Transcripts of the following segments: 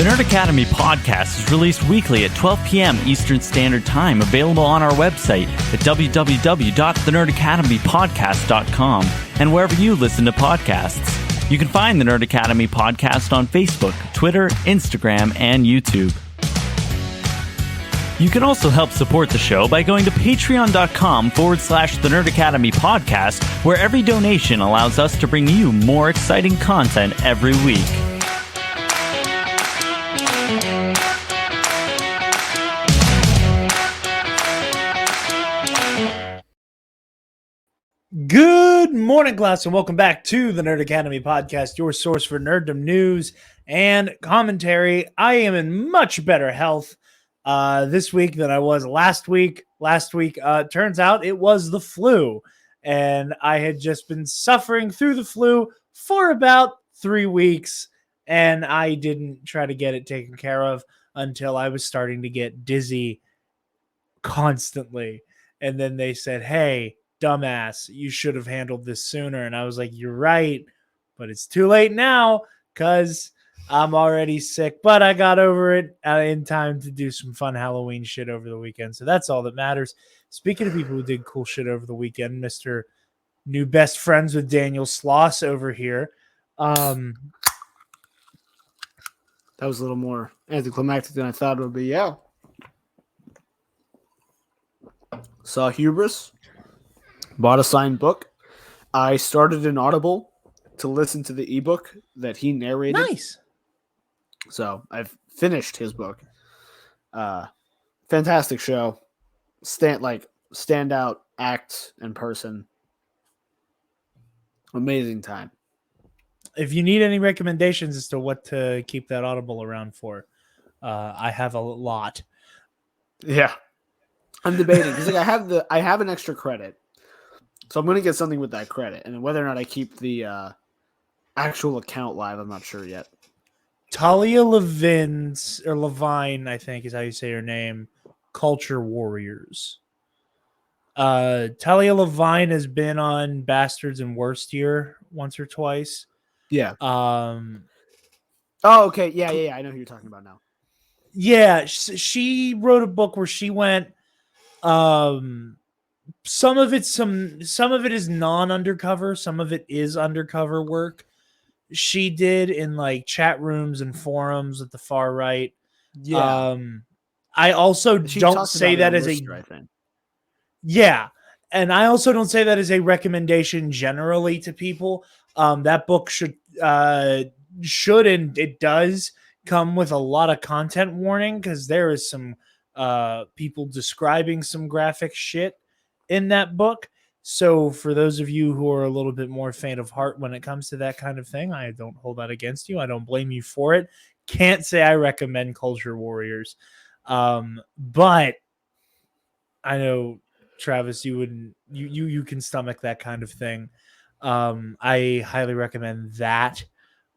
The Nerd Academy podcast is released weekly at 12 p.m. Eastern Standard Time, available on our website at www.thenerdacademypodcast.com and wherever you listen to podcasts. You can find the Nerd Academy podcast on Facebook, Twitter, Instagram, and YouTube. You can also help support the show by going to patreon.com/The Nerd Academy podcast, where every donation allows us to bring you more exciting content every week. Good morning, class, and welcome back to the Nerd Academy podcast, your source for nerddom news and commentary. I am in much better health this week than I was last week. Turns out it was the flu, and I had just been suffering through the flu for about 3 weeks, and I didn't try to get it taken care of until I was starting to get dizzy constantly. And then they said, hey, dumbass, you should have handled this sooner. And I was like, you're right, but it's too late now because I'm already sick. But I got over it in time to do some fun Halloween shit over the weekend. So that's all that matters. Speaking of people who did cool shit over the weekend, Mr. New Best Friends with Daniel Sloss over here. That was a little more anticlimactic than I thought it would be. Yeah. Saw Hubris. Bought a signed book. I started an Audible to listen to the ebook that he narrated. Nice. So I've finished his book. Fantastic show. Standout act and person. Amazing time. If you need any recommendations as to what to keep that Audible around for, I have a lot. Yeah. I'm debating because I have an extra credit. So I'm going to get something with that credit. And whether or not I keep the actual account live, I'm not sure yet. Talia Levine, I think is how you say her name, Culture Warriors. Talia Levine has been on Bastards and Worst Year once or twice. Yeah. Oh, okay. Yeah. I know who you're talking about now. Yeah, she wrote a book where she went some of it is non-undercover, some of it is undercover work she did in like chat rooms and forums at the far right. Yeah. I also don't say that as yeah, and I also don't say that as a recommendation generally to people. That book should and it does come with a lot of content warning because there is some people describing some graphic shit in that book. So for those of you who are a little bit more faint of heart when it comes to that kind of thing, I don't hold that against you. I don't blame you for it. Can't say I recommend Culture Warriors. But I know, Travis, you can stomach that kind of thing. I highly recommend that.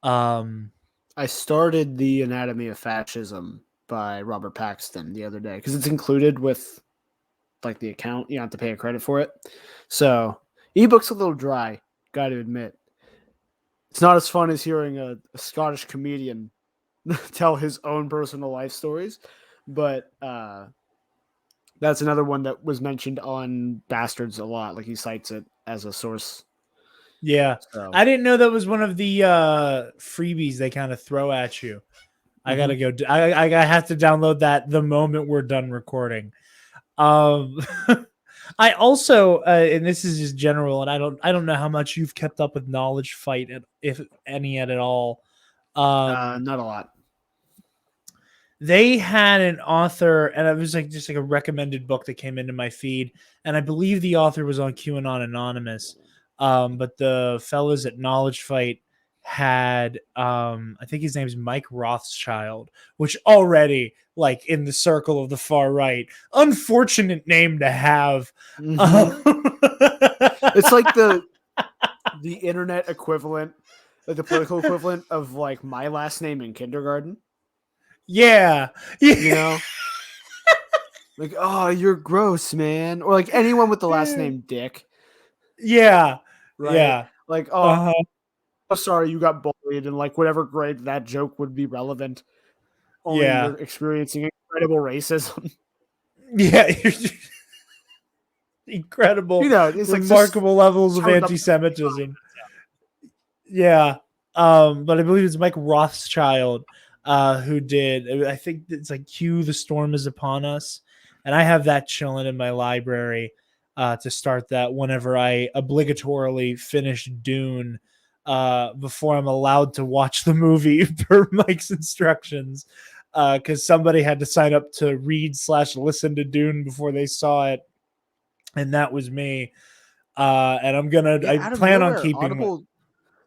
I started The Anatomy of Fascism by Robert Paxton the other day because it's included with like the account. You don't have to pay a credit for it. So ebook's a little dry, got to admit. It's not as fun as hearing a Scottish comedian tell his own personal life stories, but that's another one that was mentioned on Bastards a lot. Like he cites it as a source. Yeah. So. I didn't know that was one of the freebies they kind of throw at you. I gotta go. I have to download that the moment we're done recording. I also, and this is just general, and I don't know how much you've kept up with Knowledge Fight, if any at all. Not a lot. They had an author, and it was like just like a recommended book that came into my feed, and I believe the author was on QAnon Anonymous. But the fellas at Knowledge Fight had I think his name's Mike Rothschild, which already like in the circle of the far right, unfortunate name to have. It's like the internet equivalent, like the political equivalent of like my last name in kindergarten. Yeah. You know, like, oh, you're gross, man, or like anyone with the last name Dick. Yeah. Right? Yeah. Like, oh, sorry, you got bullied, and like whatever grade that joke would be relevant. only we're experiencing incredible racism. Yeah. Incredible, it's remarkable levels of anti-Semitism. Yeah. But I believe it's Mike Rothschild who did, I think it's like Cue the Storm is Upon Us. And I have that chilling in my library to start that whenever I obligatorily finish Dune before I'm allowed to watch the movie per Mike's instructions. Because somebody had to sign up to read/listen to Dune before they saw it. And that was me. And I plan on keeping Audible,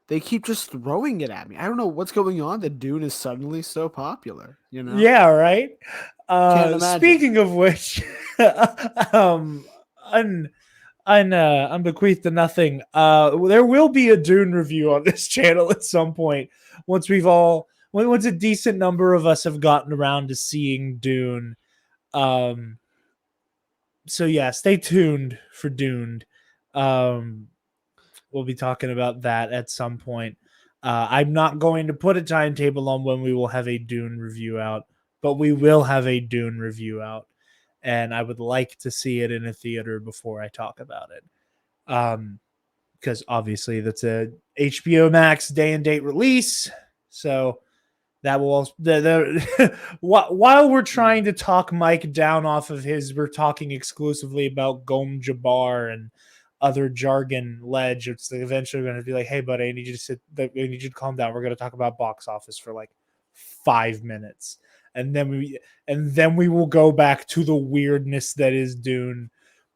they keep just throwing it at me. I don't know what's going on that Dune is suddenly so popular, Yeah, right. Speaking of which, I'm bequeathed to nothing. There will be a Dune review on this channel at some point once a decent number of us have gotten around to seeing Dune. So yeah, stay tuned for Dune. We'll be talking about that at some point. I'm not going to put a timetable on when we will have a Dune review out, but we will have a Dune review out, and I would like to see it in a theater before I talk about it. Because obviously that's a HBO Max day and date release, so that will also, while we're trying to talk Mike down off of we're talking exclusively about Gom Jabbar and other jargon ledge. It's eventually going to be like, hey, buddy, I need you to calm down. We're going to talk about box office for like 5 minutes. And then we will go back to the weirdness that is Dune.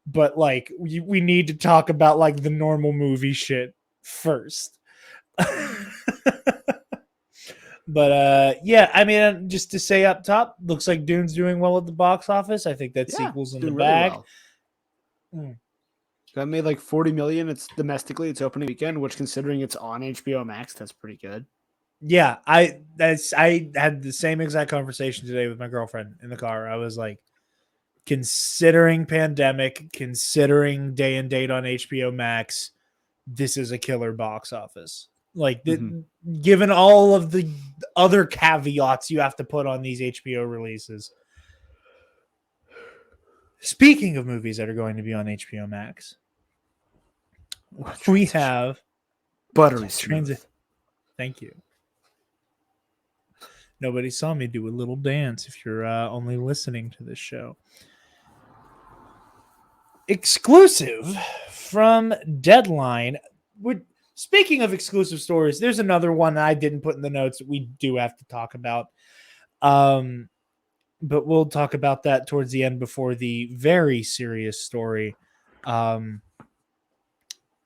But like, we need to talk about like the normal movie shit first. But yeah, I mean, just to say up top, looks like Dune's doing well at the box office. I think that sequel's in the bag. Really well. That made like 40 million. It's domestically, it's opening weekend, which considering it's on HBO Max, that's pretty good. Yeah, I had the same exact conversation today with my girlfriend in the car. I was like, considering pandemic, considering day and date on HBO Max, this is a killer box office. Like, given all of the other caveats you have to put on these HBO releases. Speaking of movies that are going to be on HBO Max, we have Buttery Smooth. Thank you. Nobody saw me do a little dance if you're only listening to this show. Exclusive from Deadline. Speaking of exclusive stories, there's another one that I didn't put in the notes that we do have to talk about. But we'll talk about that towards the end before the very serious story.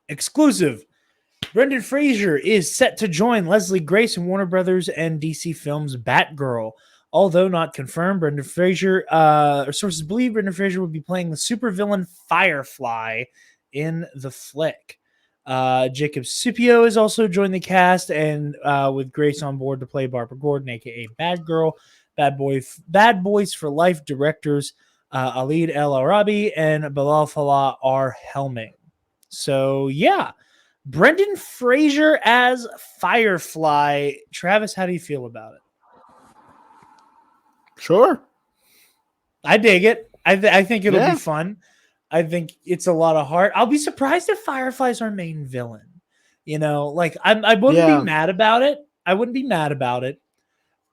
Exclusive. Brendan Fraser is set to join Leslie Grace in Warner Brothers and DC Films' Batgirl. Although not confirmed, Brendan Fraser, sources believe Brendan Fraser will be playing the supervillain Firefly in the flick. Jacob Scipio has also joined the cast, and with Grace on board to play Barbara Gordon, aka Batgirl. Bad Boys for Life directors Alid El Arabi and Bilal Fallah are helming. So yeah, Brendan Fraser as Firefly. Travis, how do you feel about it? Sure. I dig it. I think it'll be fun. I think it's a lot of heart. I'll be surprised if Firefly's our main villain. Like I wouldn't be mad about it. I wouldn't be mad about it.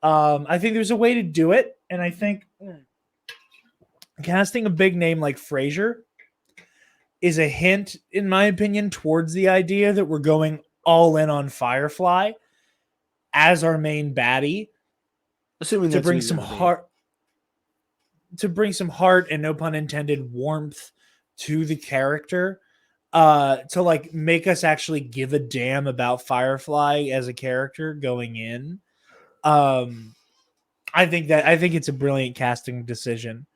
I think there's a way to do it, and I think casting a big name like Fraser is a hint, in my opinion, towards the idea that we're going all in on Firefly as our main baddie. Assuming to bring some heart, and no pun intended, warmth to the character, to like make us actually give a damn about Firefly as a character going in. I think it's a brilliant casting decision.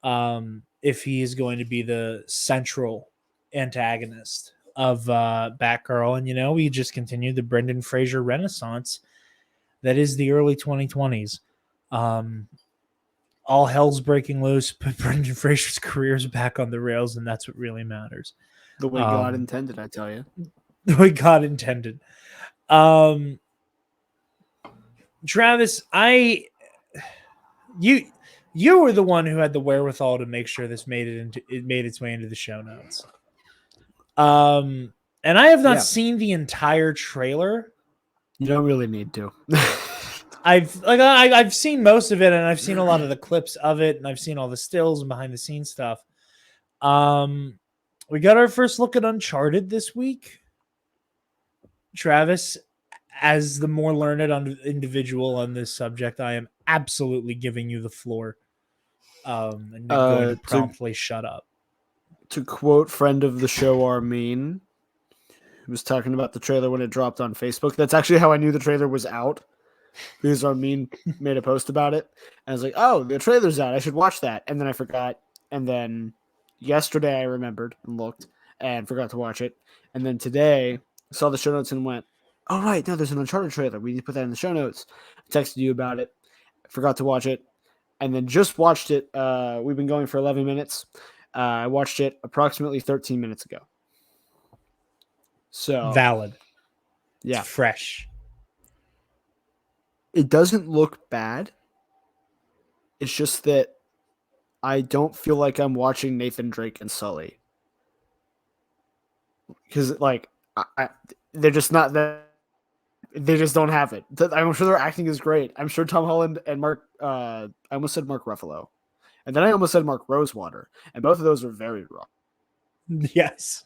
If he is going to be the central antagonist of Batgirl, and we just continued the Brendan Fraser renaissance that is the early 2020s. All hell's breaking loose, but Brendan Fraser's career is back on the rails, and that's what really matters. The way God intended, I tell you. The way God intended. Travis, You were the one who had the wherewithal to make sure this made its way into the show notes. And I have not seen the entire trailer. You don't really need to. I've seen most of it, and I've seen a lot of the clips of it, and I've seen all the stills and behind the scenes stuff. We got our first look at Uncharted this week. Travis, as the more learned individual on this subject, I am absolutely giving you the floor. And going to promptly shut up. To quote friend of the show Armin, who was talking about the trailer when it dropped on Facebook. That's actually how I knew the trailer was out, because Armin made a post about it. And I was like, oh, the trailer's out. I should watch that. And then I forgot. And then yesterday I remembered and looked and forgot to watch it. And then today I saw the show notes and went, oh, right, no, there's an Uncharted trailer. We need to put that in the show notes. I texted you about it. Forgot to watch it. And then just watched it. We've been going for 11 minutes. I watched it approximately 13 minutes ago. So valid. Yeah. It's fresh. It doesn't look bad. It's just that I don't feel like I'm watching Nathan Drake and Sully. Because, they're just not that. They just don't have it. I'm sure their acting is great. I'm sure Tom Holland and Mark. I almost said Mark Ruffalo. And then I almost said Mark Rosewater. And both of those are very wrong. Yes.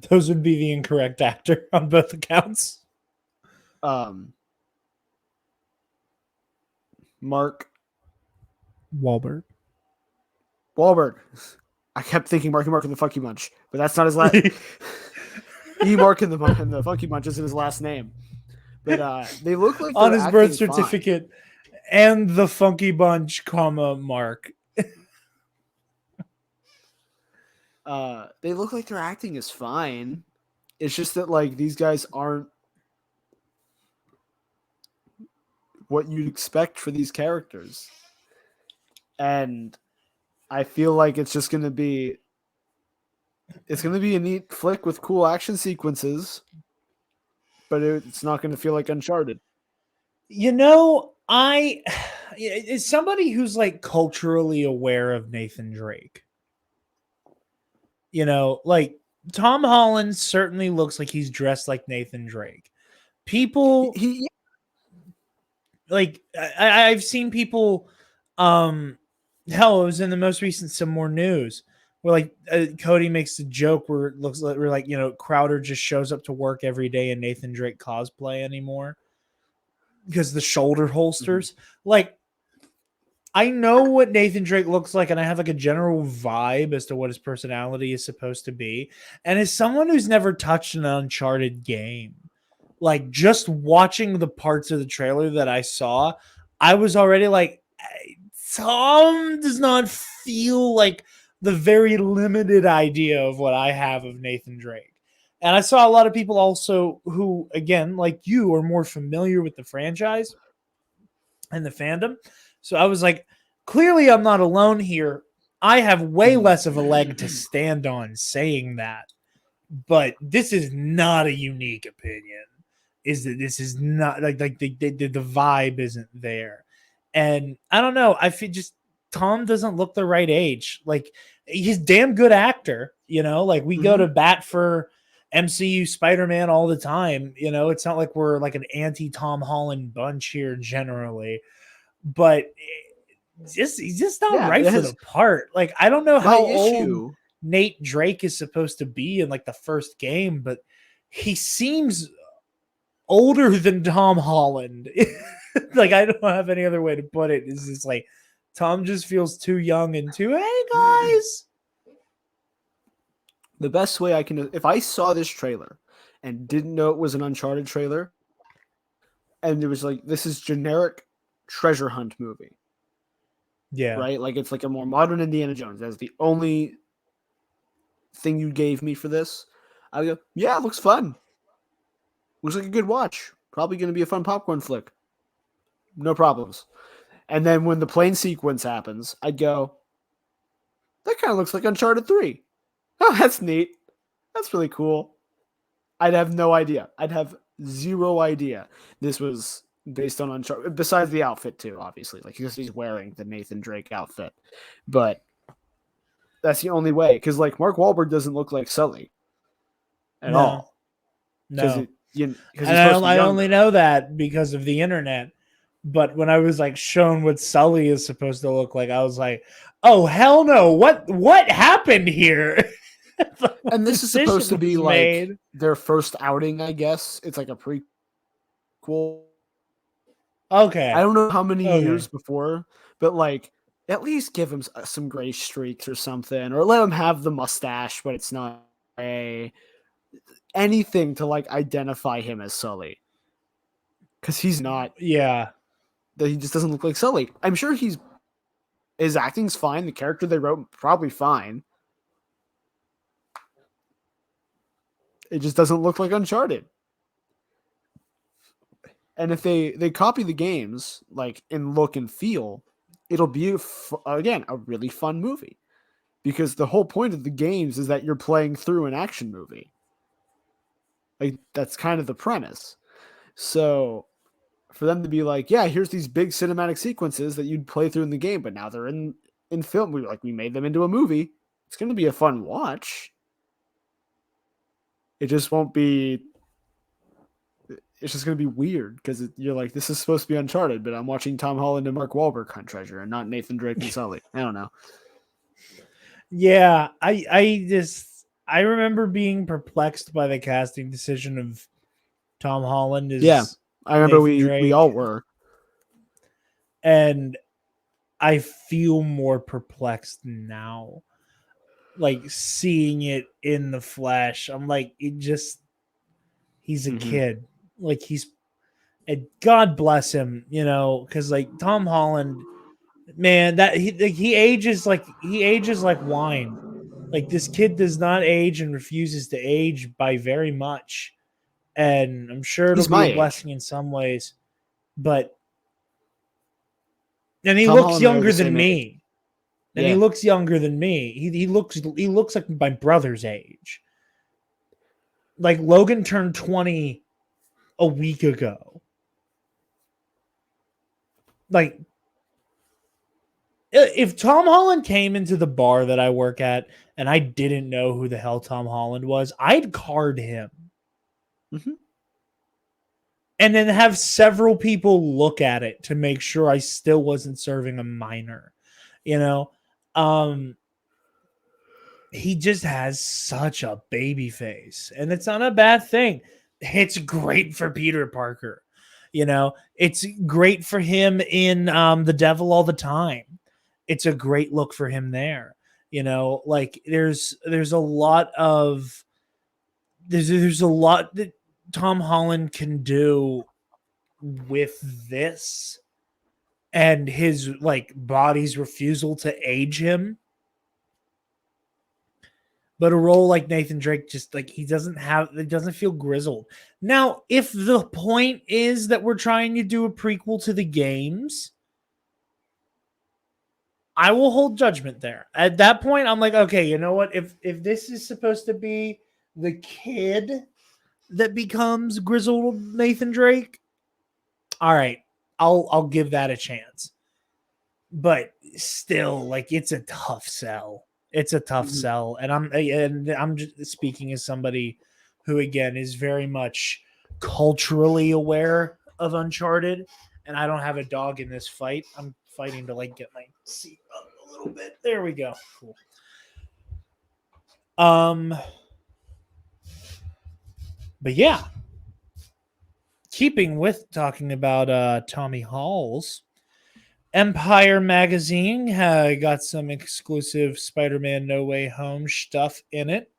Those would be the incorrect actor on both accounts. Mark Wahlberg. I kept thinking Marky Mark in the Funky Bunch, but that's not his last name. Mark in the Funky Bunch isn't his last name. But they look like on his birth certificate and the Funky Bunch, Mark. They look like their acting is fine. It's just that these guys aren't what you'd expect for these characters. And I feel like it's just going to be a neat flick with cool action sequences, but it's not going to feel like Uncharted. As somebody who's culturally aware of Nathan Drake, Tom Holland certainly looks like he's dressed like Nathan Drake. People, I've seen people, hell, it was in the most recent Some More News where Cody makes a joke where it looks like Crowder just shows up to work every day in Nathan Drake cosplay anymore because the shoulder holsters. Mm-hmm. I know what Nathan Drake looks like, and I have a general vibe as to what his personality is supposed to be. And as someone who's never touched an Uncharted game, just watching the parts of the trailer that I saw, I was already Tom does not feel like the very limited idea of what I have of Nathan Drake. And I saw a lot of people also who, again, like you, are more familiar with the franchise and the fandom. So I was clearly I'm not alone here. I have way less of a leg to stand on saying that. But this is not a unique opinion. Is that this is not the vibe isn't there. And I don't know. I feel just Tom doesn't look the right age. He's a damn good actor, we go to bat for MCU Spider-Man all the time. It's not like we're an anti-Tom Holland bunch here generally, but he's just not right for the part. I don't know how old Nate Drake is supposed to be in the first game, but he seems older than Tom Holland. I don't have any other way to put it. It's just Tom just feels too young and too, hey guys. The best way I can, if I saw this trailer and didn't know it was an Uncharted trailer, and it was this is generic treasure hunt movie. Yeah. Right? It's a more modern Indiana Jones. That's the only thing you gave me for this. I go, yeah, it looks fun. Looks like a good watch. Probably going to be a fun popcorn flick. No problems. And then when the plane sequence happens, I'd go, that kind of looks like Uncharted 3. Oh, that's neat. That's really cool. I'd have no idea. I'd have zero idea this was based on Uncharted. Besides the outfit too, obviously, like because he's wearing the Nathan Drake outfit, but that's the only way. Because like Mark Wahlberg doesn't look like Sully at all. No, because I only know that because of the internet. But when I was like shown what Sully is supposed to look like, I was like, "Oh hell no! What happened here?" And this is supposed to be like their first outing, I guess. It's like a prequel. Okay, I don't know how many years before, but like at least give him some gray streaks or something, or let him have the mustache, but it's not anything to like identify him as Sully, because he's not. Yeah. That he just doesn't look like Sully. I'm sure his acting's fine. The character they wrote probably fine. It just doesn't look like Uncharted. And if they copy the games like in look and feel, it'll be again a really fun movie, because the whole point of the games is that you're playing through an action movie. Like that's kind of the premise. So for them to be like, yeah, here's these big cinematic sequences that you'd play through in the game, but now they're in film. We made them into a movie. It's going to be a fun watch. It just won't be. It's just going to be weird because you're like, this is supposed to be Uncharted, but I'm watching Tom Holland and Mark Wahlberg hunt treasure, and not Nathan Drake and Sully. I don't know. Yeah, I remember being perplexed by the casting decision of Tom Holland as I remember we all were. And I feel more perplexed now. Like seeing it in the flesh. I'm like, he's a kid. Like and God bless him, because like Tom Holland, man, that he ages like wine. Like this kid does not age and refuses to age by very much. And I'm sure it'll be a blessing in some ways, but he looks younger than me. And he looks younger than me. He looks like my brother's age. Like Logan turned 20 a week ago. Like if Tom Holland came into the bar that I work at and I didn't know who the hell Tom Holland was, I'd card him. Mm-hmm. And then have several people look at it to make sure I still wasn't serving a minor. He just has such a baby face, and it's not a bad thing. It's great for Peter Parker. It's great for him in The Devil All the Time. It's a great look for him there. Like there's a lot that Tom Holland can do with this, and his like body's refusal to age him. But a role like Nathan Drake, just like it doesn't feel grizzled. Now, if the point is that we're trying to do a prequel to the games, I will hold judgment there. At that point, I'm like, okay, you know what? If this is supposed to be the kid that becomes grizzled Nathan Drake, all right, I'll give that a chance. But still, like, it's a tough sell. It's a tough sell, and I'm just speaking as somebody who, again, is very much culturally aware of Uncharted, and I don't have a dog in this fight. I'm fighting to like get my seat up a little bit. There we go. Cool. But yeah, keeping with talking about Tommy Halls. Empire Magazine got some exclusive Spider-Man No Way Home stuff in it.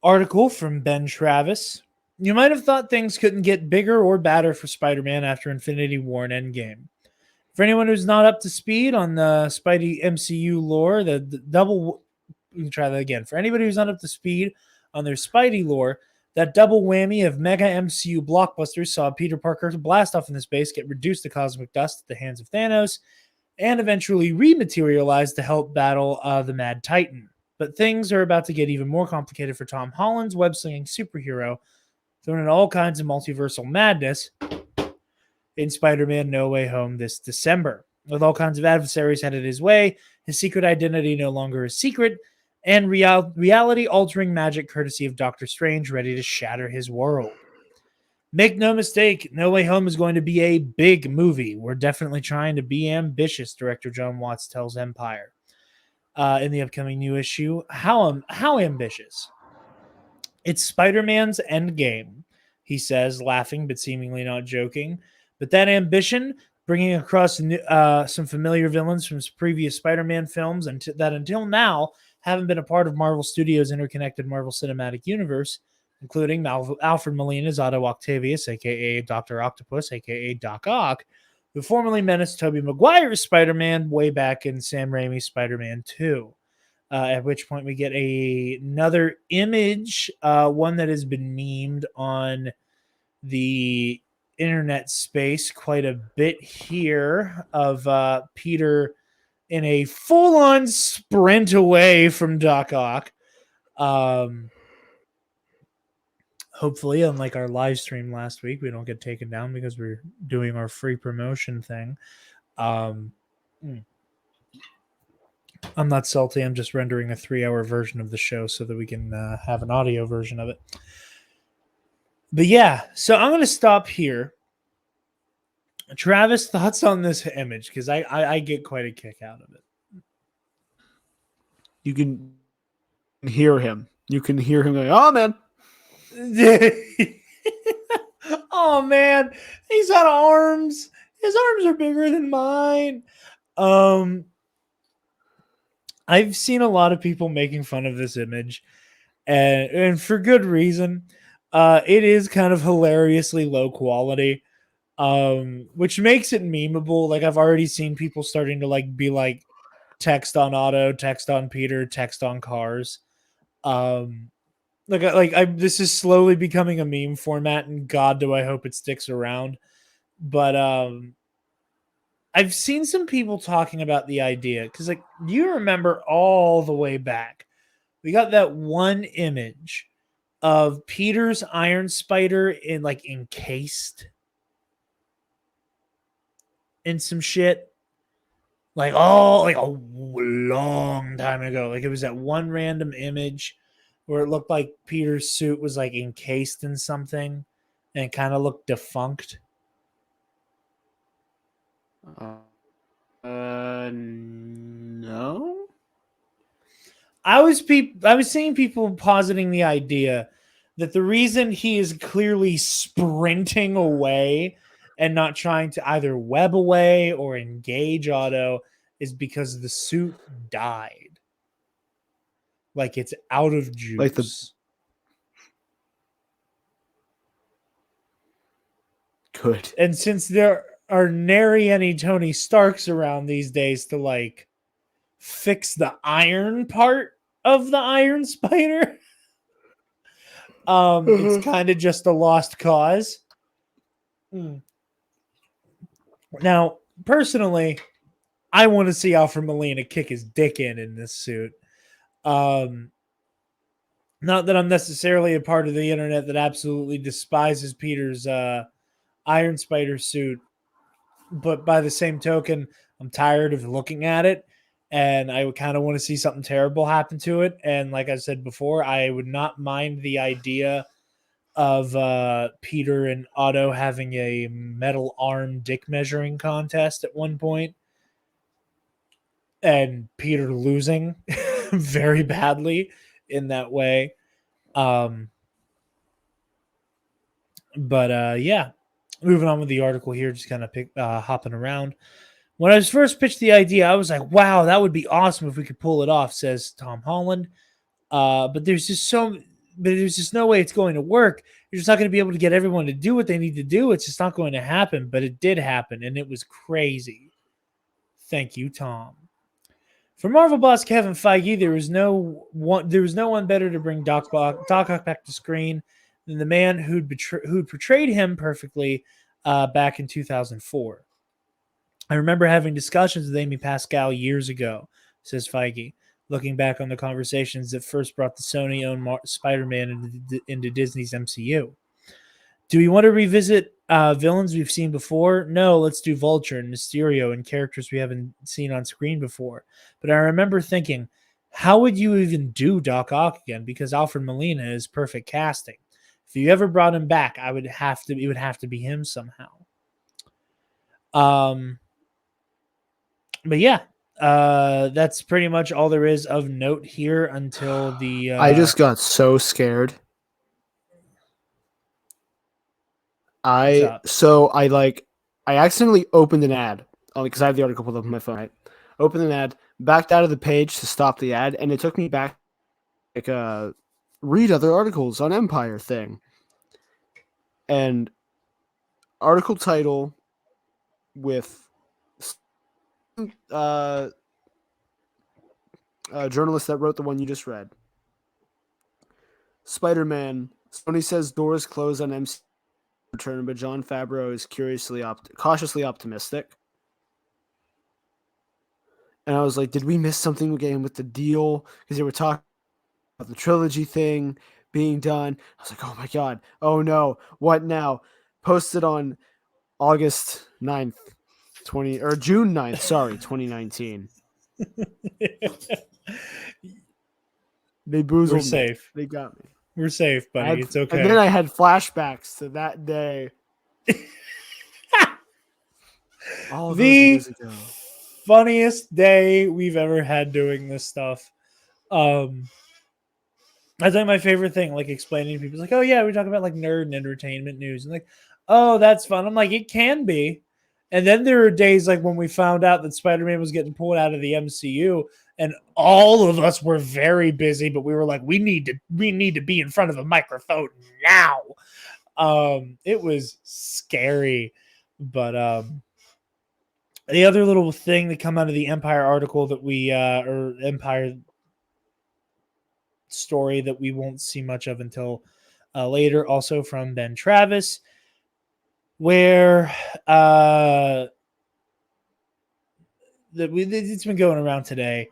Article from Ben Travis. You might have thought things couldn't get bigger or badder for Spider-Man after Infinity War and Endgame. For anyone who's not up to speed on the Spidey MCU lore, the double... We can try that again. For anybody who's not up to speed on their Spidey lore, that double whammy of mega MCU blockbusters saw Peter Parker blast off into space, get reduced to cosmic dust at the hands of Thanos, and eventually rematerialize to help battle the Mad Titan. But things are about to get even more complicated for Tom Holland's web-slinging superhero. thrown in all kinds of multiversal madness in Spider-Man No Way Home this December. With all kinds of adversaries headed his way, his secret identity no longer a secret, and reality-altering magic courtesy of Doctor Strange ready to shatter his world. Make no mistake, No Way Home is going to be a big movie. We're definitely trying to be ambitious, director John Watts tells Empire. In the upcoming new issue, how ambitious? It's Spider-Man's endgame, he says, laughing but seemingly not joking. But that ambition, bringing across some familiar villains from previous Spider-Man films that until now haven't been a part of Marvel Studios' interconnected Marvel Cinematic Universe, including Alfred Molina's Otto Octavius, a.k.a. Dr. Octopus, a.k.a. Doc Ock, who formerly menaced Tobey Maguire's Spider-Man way back in Sam Raimi's Spider-Man 2. At which point we get another image, one that has been memed on the internet space quite a bit here, of Peter in a full-on sprint away from Doc Ock. Hopefully, unlike our live stream last week, we don't get taken down because we're doing our free promotion thing. I'm not salty. I'm just rendering a 3-hour version of the show so that we can have an audio version of it. But yeah, so I'm going to stop here. Travis, thoughts on this image? Because I get quite a kick out of it. You can hear him. You can hear him going, oh, man. Oh, man. He's got arms. His arms are bigger than mine. I've seen a lot of people making fun of this image, and for good reason. It is kind of hilariously low quality, which makes it memeable. Like, I've already seen people starting to be like text on Otto, text on Peter, text on cars. This is slowly becoming a meme format, and God, do I hope it sticks around. But I've seen some people talking about the idea because, you remember all the way back, we got that one image of Peter's Iron Spider encased in some shit, a long time ago. It was that one random image where it looked like Peter's suit was encased in something, and it kind of looked defunct. No. I was seeing people positing the idea that the reason he is clearly sprinting away and not trying to either web away or engage Otto is because the suit died. It's out of juice. Good. And since there are nary any Tony Starks around these days to fix the iron part of the Iron Spider, it's kind of just a lost cause. Now, personally, I want to see Alfred Molina kick his dick in this suit. Not that I'm necessarily a part of the internet that absolutely despises Peter's Iron Spider suit, but by the same token, I'm tired of looking at it, and I would kind of want to see something terrible happen to it. And like I said before, I would not mind the idea of Peter and Otto having a metal arm dick measuring contest at one point, and Peter losing very badly in that way. Yeah. Moving on with the article here, just kind of hopping around. When I was first pitched the idea, I was like, wow, that would be awesome if we could pull it off, says Tom Holland. But there's just no way it's going to work. You're just not going to be able to get everyone to do what they need to do. It's just not going to happen. But it did happen, and it was crazy. Thank you, Tom. For Marvel boss Kevin Feige, there was no one better to bring Doc Ock back to screen than the man who'd portrayed him perfectly back in 2004. I remember having discussions with Amy Pascal years ago, says Feige, looking back on the conversations that first brought the Sony-owned Spider-Man into Disney's MCU. Do we want to revisit villains we've seen before? No, let's do Vulture and Mysterio and characters we haven't seen on screen before. But I remember thinking, how would you even do Doc Ock again? Because Alfred Molina is perfect casting. If you ever brought him back, it would have to be him somehow. But yeah, that's pretty much all there is of note here until the. I just got so scared. I accidentally opened an ad because I have the article pulled up on my phone. Right? Opened an ad, backed out of the page to stop the ad, and it took me back like read other articles on Empire thing. And article title with journalist that wrote the one you just read. Spider-Man. Sony says doors close on MCU return, but Jon Favreau is cautiously optimistic. And I was like, did we miss something again with the deal? Because they were talking about the trilogy thing being done. I was like, oh my God. Oh no. What now? Posted on August 9th, June 9th, 2019. They boozled We're safe. Me. They got me. We're safe, buddy. It's okay. And then I had flashbacks to that day. All those years ago. Funniest day we've ever had doing this stuff. I think my favorite thing, like explaining to people, is like, oh yeah, we talk about like nerd and entertainment news, and like, oh, that's fun. I'm like, it can be. And then there are days like when we found out that Spider-Man was getting pulled out of the MCU, and all of us were very busy, but we were like, we need to be in front of a microphone now. It was scary, but the other little thing that come out of the Empire article that we or Empire story that we won't see much of until later, also from Ben Travis, where it's been going around today.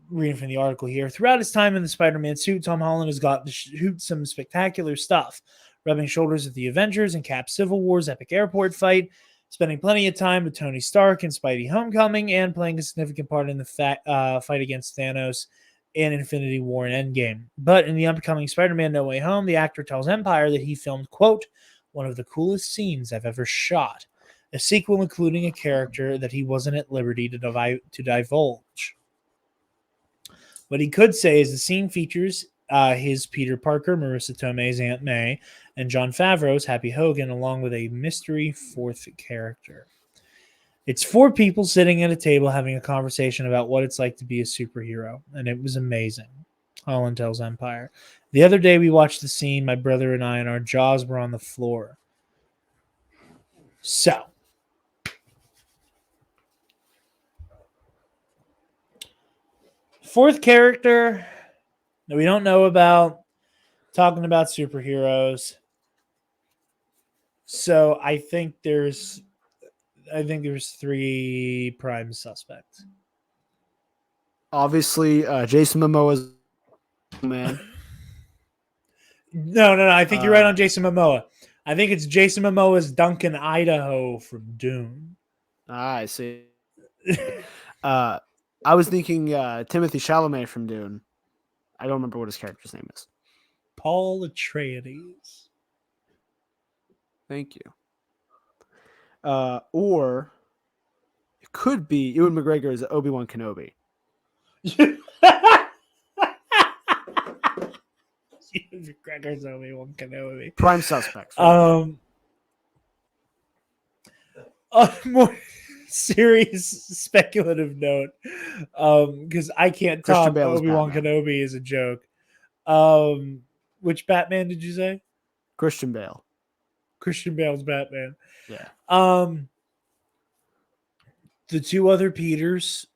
Reading from the article here, throughout his time in the Spider-Man suit, Tom Holland has got to shoot some spectacular stuff, rubbing shoulders with the Avengers and Cap Civil War's epic airport fight, spending plenty of time with Tony Stark in Spidey Homecoming, and playing a significant part in the fight against Thanos in Infinity War and Endgame. But in the upcoming Spider-Man No Way Home, the actor tells Empire that he filmed, quote, one of the coolest scenes I've ever shot, a sequel including a character that he wasn't at liberty to divulge. What he could say is the scene features his Peter Parker, Marissa Tomei's Aunt May, and Jon Favreau's Happy Hogan, along with a mystery fourth character. It's 4 people sitting at a table having a conversation about what it's like to be a superhero, and it was amazing, Holland tells Empire. The other day we watched the scene, my brother and I, and our jaws were on the floor. So, fourth character that we don't know about, talking about superheroes. So I think there's 3 prime suspects. Obviously, Jason Momoa's man. No. I think you're right on Jason Momoa. I think it's Jason Momoa's Duncan Idaho from Dune. I see. I was thinking Timothée Chalamet from Dune. I don't remember what his character's name is. Paul Atreides. Thank you. Or it could be Ewan McGregor as Obi-Wan Kenobi. McGregor's Obi-Wan Kenobi. Prime suspects. More serious speculative note, because I can't top Obi-Wan Kenobi as a joke. Which Batman did you say? Christian Bale. Christian Bale's Batman. Yeah. The 2 other Peters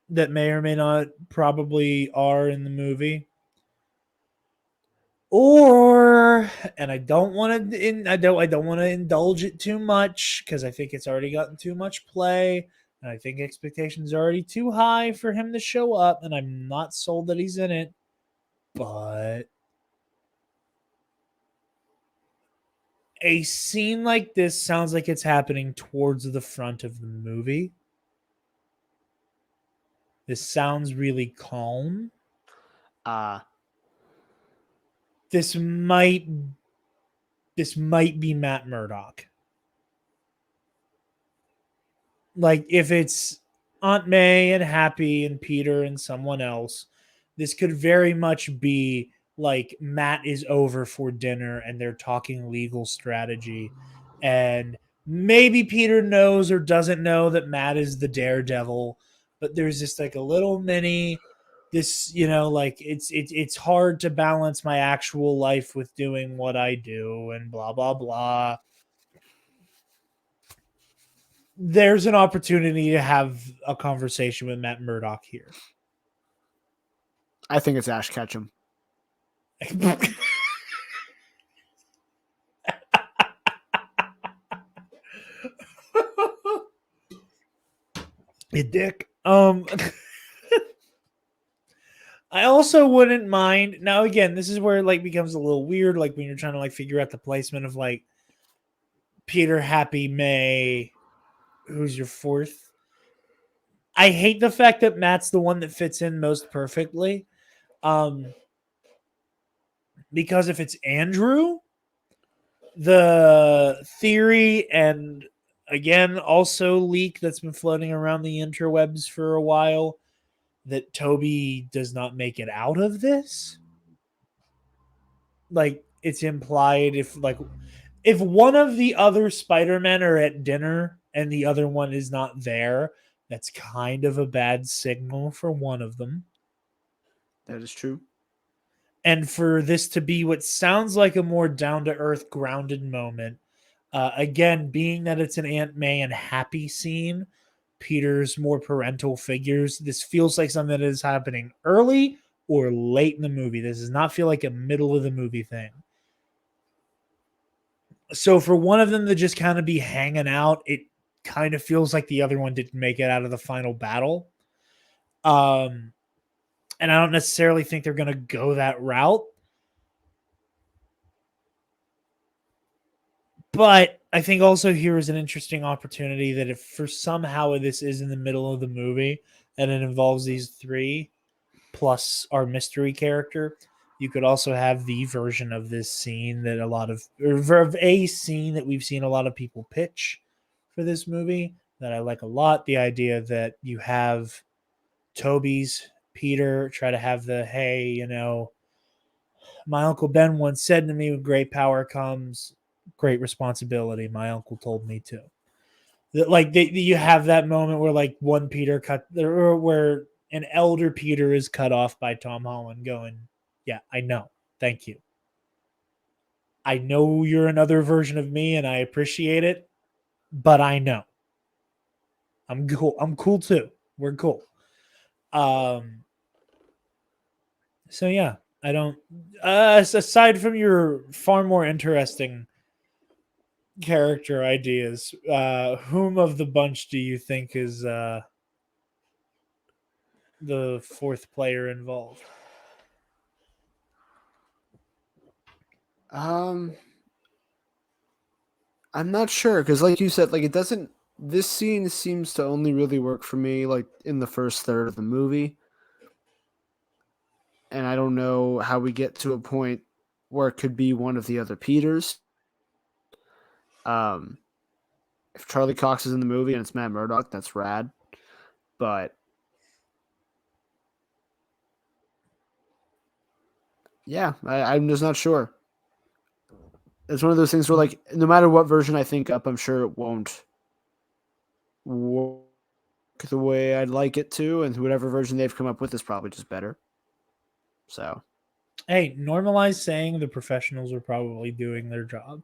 that may or may not probably are in the movie. Or, and I don't want to, I don't want to indulge it too much because I think it's already gotten too much play, and I think expectations are already too high for him to show up, and I'm not sold that he's in it. But A scene like this sounds like it's happening towards the front of the movie. This sounds really calm. This might be Matt Murdock. Like, if it's Aunt May and Happy and Peter and someone else, this could very much be like Matt is over for dinner and they're talking legal strategy, and maybe Peter knows or doesn't know that Matt is the daredevil, but there's just like a little mini this, like it's hard to balance my actual life with doing what I do and blah blah blah. There's an opportunity to have a conversation with Matt Murdock here. I think it's Ash Ketchum. You dick. I also wouldn't mind. Now, again, this is where it like becomes a little weird, like when you're trying to like figure out the placement of like Peter, Happy, May. Who's your fourth? I hate the fact that Matt's the one that fits in most perfectly. Because if it's Andrew, the theory, and again, also leak that's been floating around the interwebs for a while, that Toby does not make it out of this. Like, it's implied if one of the other Spider-Men are at dinner and the other one is not there, that's kind of a bad signal for one of them. That is true. And for this to be what sounds like a more down-to-earth, grounded moment, again, being that it's an Aunt May and Happy scene, Peter's more parental figures, this feels like something that is happening early or late in the movie. This does not feel like a middle of the movie thing. So for one of them to just kind of be hanging out, it kind of feels like the other one didn't make it out of the final battle. And I don't necessarily think they're going to go that route. But I think also here is an interesting opportunity that if for somehow this is in the middle of the movie and it involves these three plus our mystery character, you could also have the version of this scene that a scene that we've seen a lot of people pitch for this movie that I like a lot. The idea that you have Toby's Peter try to have the, hey, my Uncle Ben once said to me, with great power comes great responsibility. My uncle told me to. You have that moment where like one Peter where an elder Peter is cut off by Tom Holland going, yeah, I know. Thank you. I know you're another version of me and I appreciate it, but I know. I'm cool. I'm cool too. We're cool. So yeah, I don't aside from your far more interesting character ideas, whom of the bunch do you think is the fourth player involved? I'm not sure because, like you said, like it doesn't. This scene seems to only really work for me like in the first third of the movie, and I don't know how we get to a point where it could be one of the other Peters. If Charlie Cox is in the movie and it's Matt Murdock, that's rad. But yeah, I'm just not sure. It's one of those things where, like, no matter what version I think up, I'm sure it won't work the way I'd like it to, and whatever version they've come up with is probably just better. So, hey, normalize saying the professionals are probably doing their job.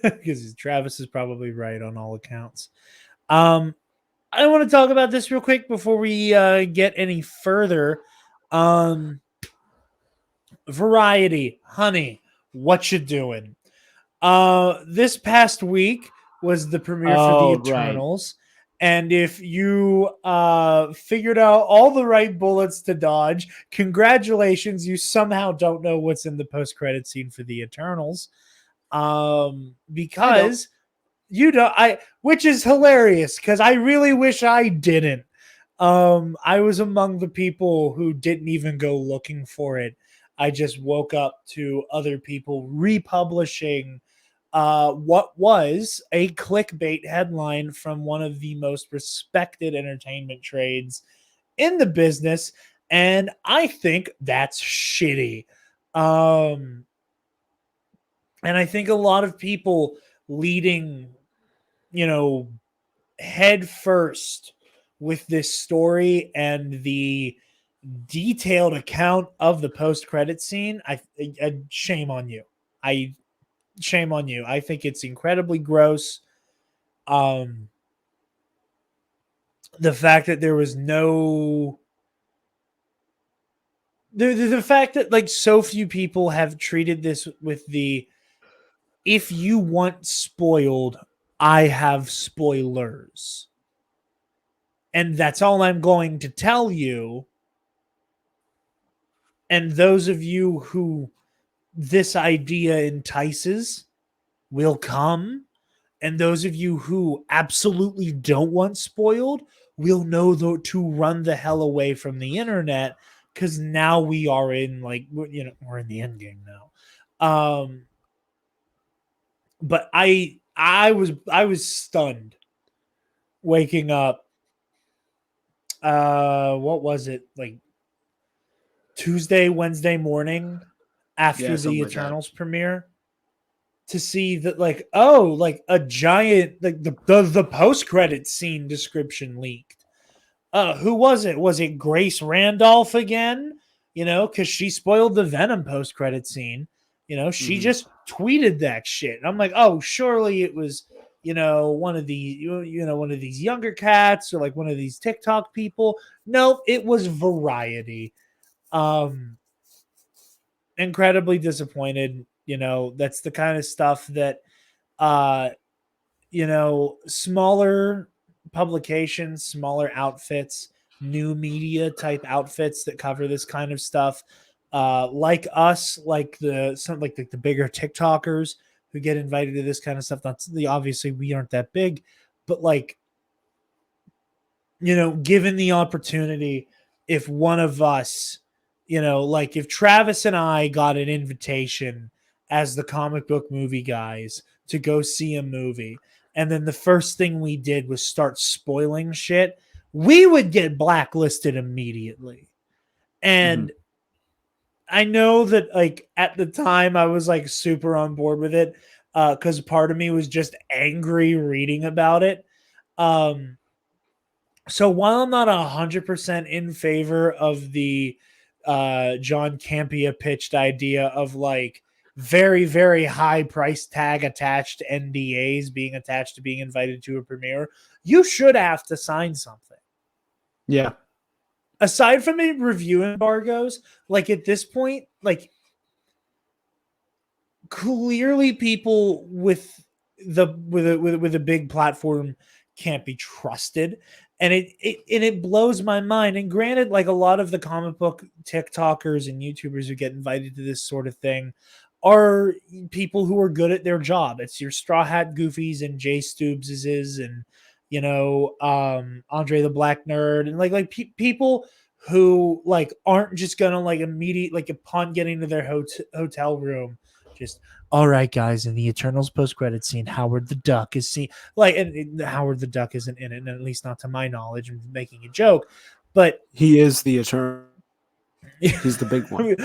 Because Travis is probably right on all accounts. I want to talk about this real quick before we get any further. Variety, honey, what you doing? This past week was the premiere for the Eternals, And if you figured out all the right bullets to dodge, congratulations, you somehow don't know what's in the post-credit scene for the Eternals. Because you don't, which is hilarious because I really wish I didn't. I was among the people who didn't even go looking for it. I just woke up to other people republishing what was a clickbait headline from one of the most respected entertainment trades in the business, and I think that's shitty. And I think a lot of people leading, head first with this story and the detailed account of the post-credit scene, I shame on you. Shame on you. I think it's incredibly gross. The fact that there was no the fact that like so few people have treated this with the if you want spoiled, I have spoilers. And that's all I'm going to tell you. And those of you who this idea entices will come. And those of you who absolutely don't want spoiled will know to run the hell away from the internet because now we are in we're in the end game now. But I was stunned waking up. What was it, like Tuesday, Wednesday morning after the Eternals premiere, to see that a giant the post-credit scene description leaked. Who was it? Was it Grace Randolph again? Because she spoiled the Venom post-credit scene. She just tweeted that shit. And I'm like, oh, surely it was, one of these younger cats or like one of these TikTok people. No, it was Variety. Incredibly disappointed. That's the kind of stuff that smaller publications, smaller outfits, new media type outfits that cover this kind of stuff, like us, like the bigger TikTokers who get invited to this kind of stuff. Obviously we aren't that big, but given the opportunity, if one of us, if Travis and I got an invitation as the comic book movie guys to go see a movie, and then the first thing we did was start spoiling shit, we would get blacklisted immediately. And I know that at the time I was super on board with it because part of me was just angry reading about it. So while I'm not 100% in favor of the John Campea pitched idea of very, very high price tag attached NDAs being attached to being invited to a premiere, you should have to sign something. Yeah. Aside from review embargoes, at this point, clearly people with a big platform can't be trusted. And it blows my mind. And granted, a lot of the comic book TikTokers and YouTubers who get invited to this sort of thing are people who are good at their job. It's your Straw Hat Goofies and Jay Stoobses and Andre the Black Nerd and people who aren't just gonna immediate upon getting to their hotel room just, all right, guys, in the Eternals post-credit scene, Howard the Duck is seen and Howard the Duck isn't in it, and at least not to my knowledge. I'm making a joke, but he is the Eternal. He's the big one.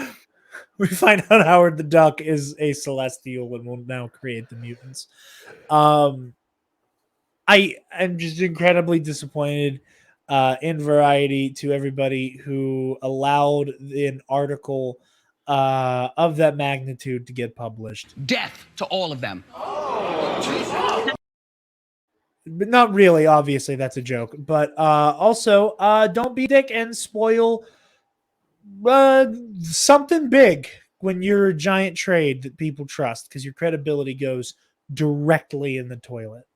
We find out Howard the Duck is a Celestial and will now create the mutants. I am just incredibly disappointed in Variety to everybody who allowed an article of that magnitude to get published. Death to all of them. But not really, obviously that's a joke. But also, don't be a dick and spoil something big when you're a giant trade that people trust, because your credibility goes directly in the toilet.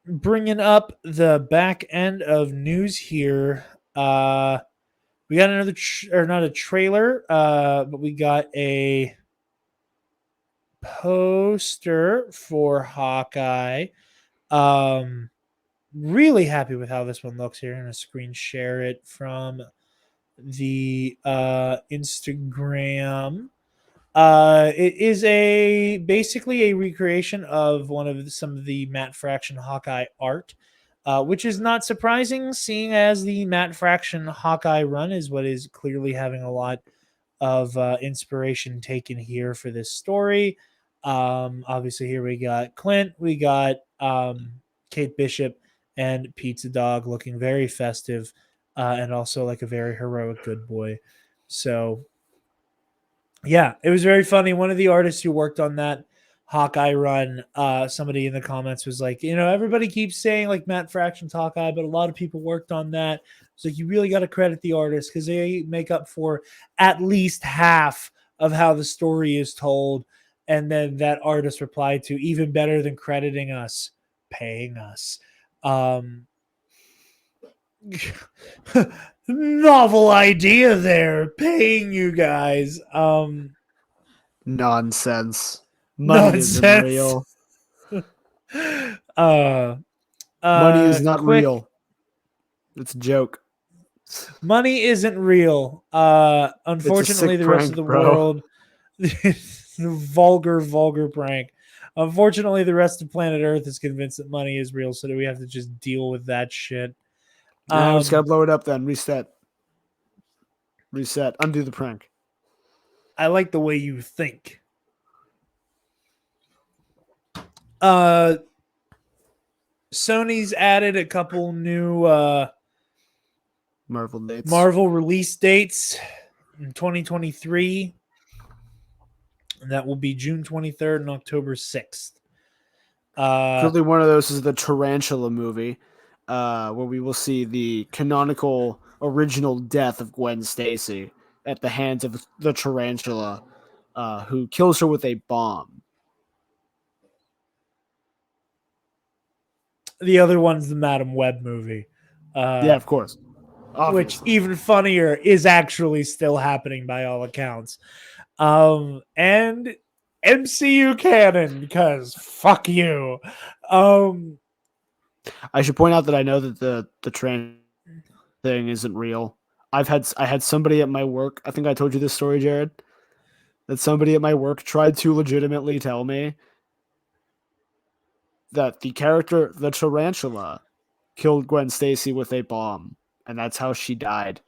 bringing up the back end of news here. We got another, not a trailer, but we got a poster for Hawkeye. Really happy with how this one looks here. I'm going to screen share it from the Instagram. It is basically a recreation of some of the Matt Fraction Hawkeye art, which is not surprising, seeing as the Matt Fraction Hawkeye run is what is clearly having a lot of inspiration taken here for this story. Obviously, here we got Clint, we got Kate Bishop, and Pizza Dog looking very festive, and also like a very heroic good boy. So yeah, it was very funny. One of the artists who worked on that Hawkeye run, somebody in the comments was like, everybody keeps saying like Matt Fraction's Hawkeye, but a lot of people worked on that. It's like, you really got to credit the artists because they make up for at least half of how the story is told. And then that artist replied to, even better than crediting us, paying us. Novel idea there, paying you guys. Nonsense. Money isn't real. Money is not real. It's a joke. Money isn't real. Unfortunately, the rest of the world, vulgar prank. Unfortunately, the rest of planet Earth is convinced that money is real, so that we have to just deal with that shit. We just gotta blow it up then. Reset. Undo the prank. I like the way you think. Sony's added a couple new Marvel release dates in 2023. And that will be June 23rd and October 6th. Clearly one of those is the Tarantula movie, where we will see the canonical original death of Gwen Stacy at the hands of the Tarantula, who kills her with a bomb. The other one's the Madam Web movie. Yeah, of course. Obviously. Which, even funnier, is actually still happening by all accounts. And MCU canon, because fuck you. I should point out that I know that the trans thing isn't real. I had somebody at my work, I think I told you this story, Jared, that somebody at my work tried to legitimately tell me that the character, the Tarantula, killed Gwen Stacy with a bomb, and that's how she died.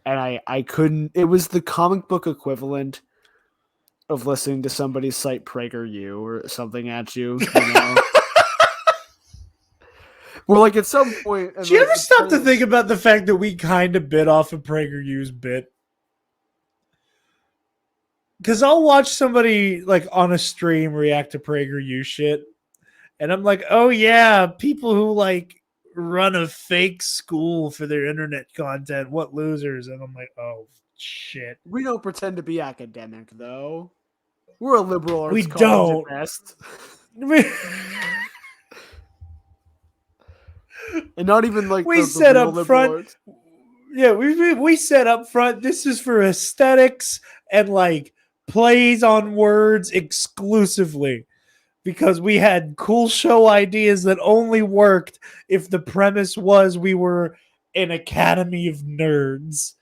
And I couldn't, it was the comic book equivalent of listening to somebody cite PragerU or something at you, you know? Well, like at some point... Do you ever stop to think about the fact that we kind of bit off of PragerU's bit? Because I'll watch somebody like on a stream react to PragerU shit, and I'm like, oh yeah, people who like run a fake school for their internet content, what losers. And I'm like, oh shit. We don't pretend to be academic though. We're a liberal arts we college at best. And not even like we said up front arts. Yeah, we said up front, this is for aesthetics and like plays on words exclusively, because we had cool show ideas that only worked if the premise was we were an academy of nerds,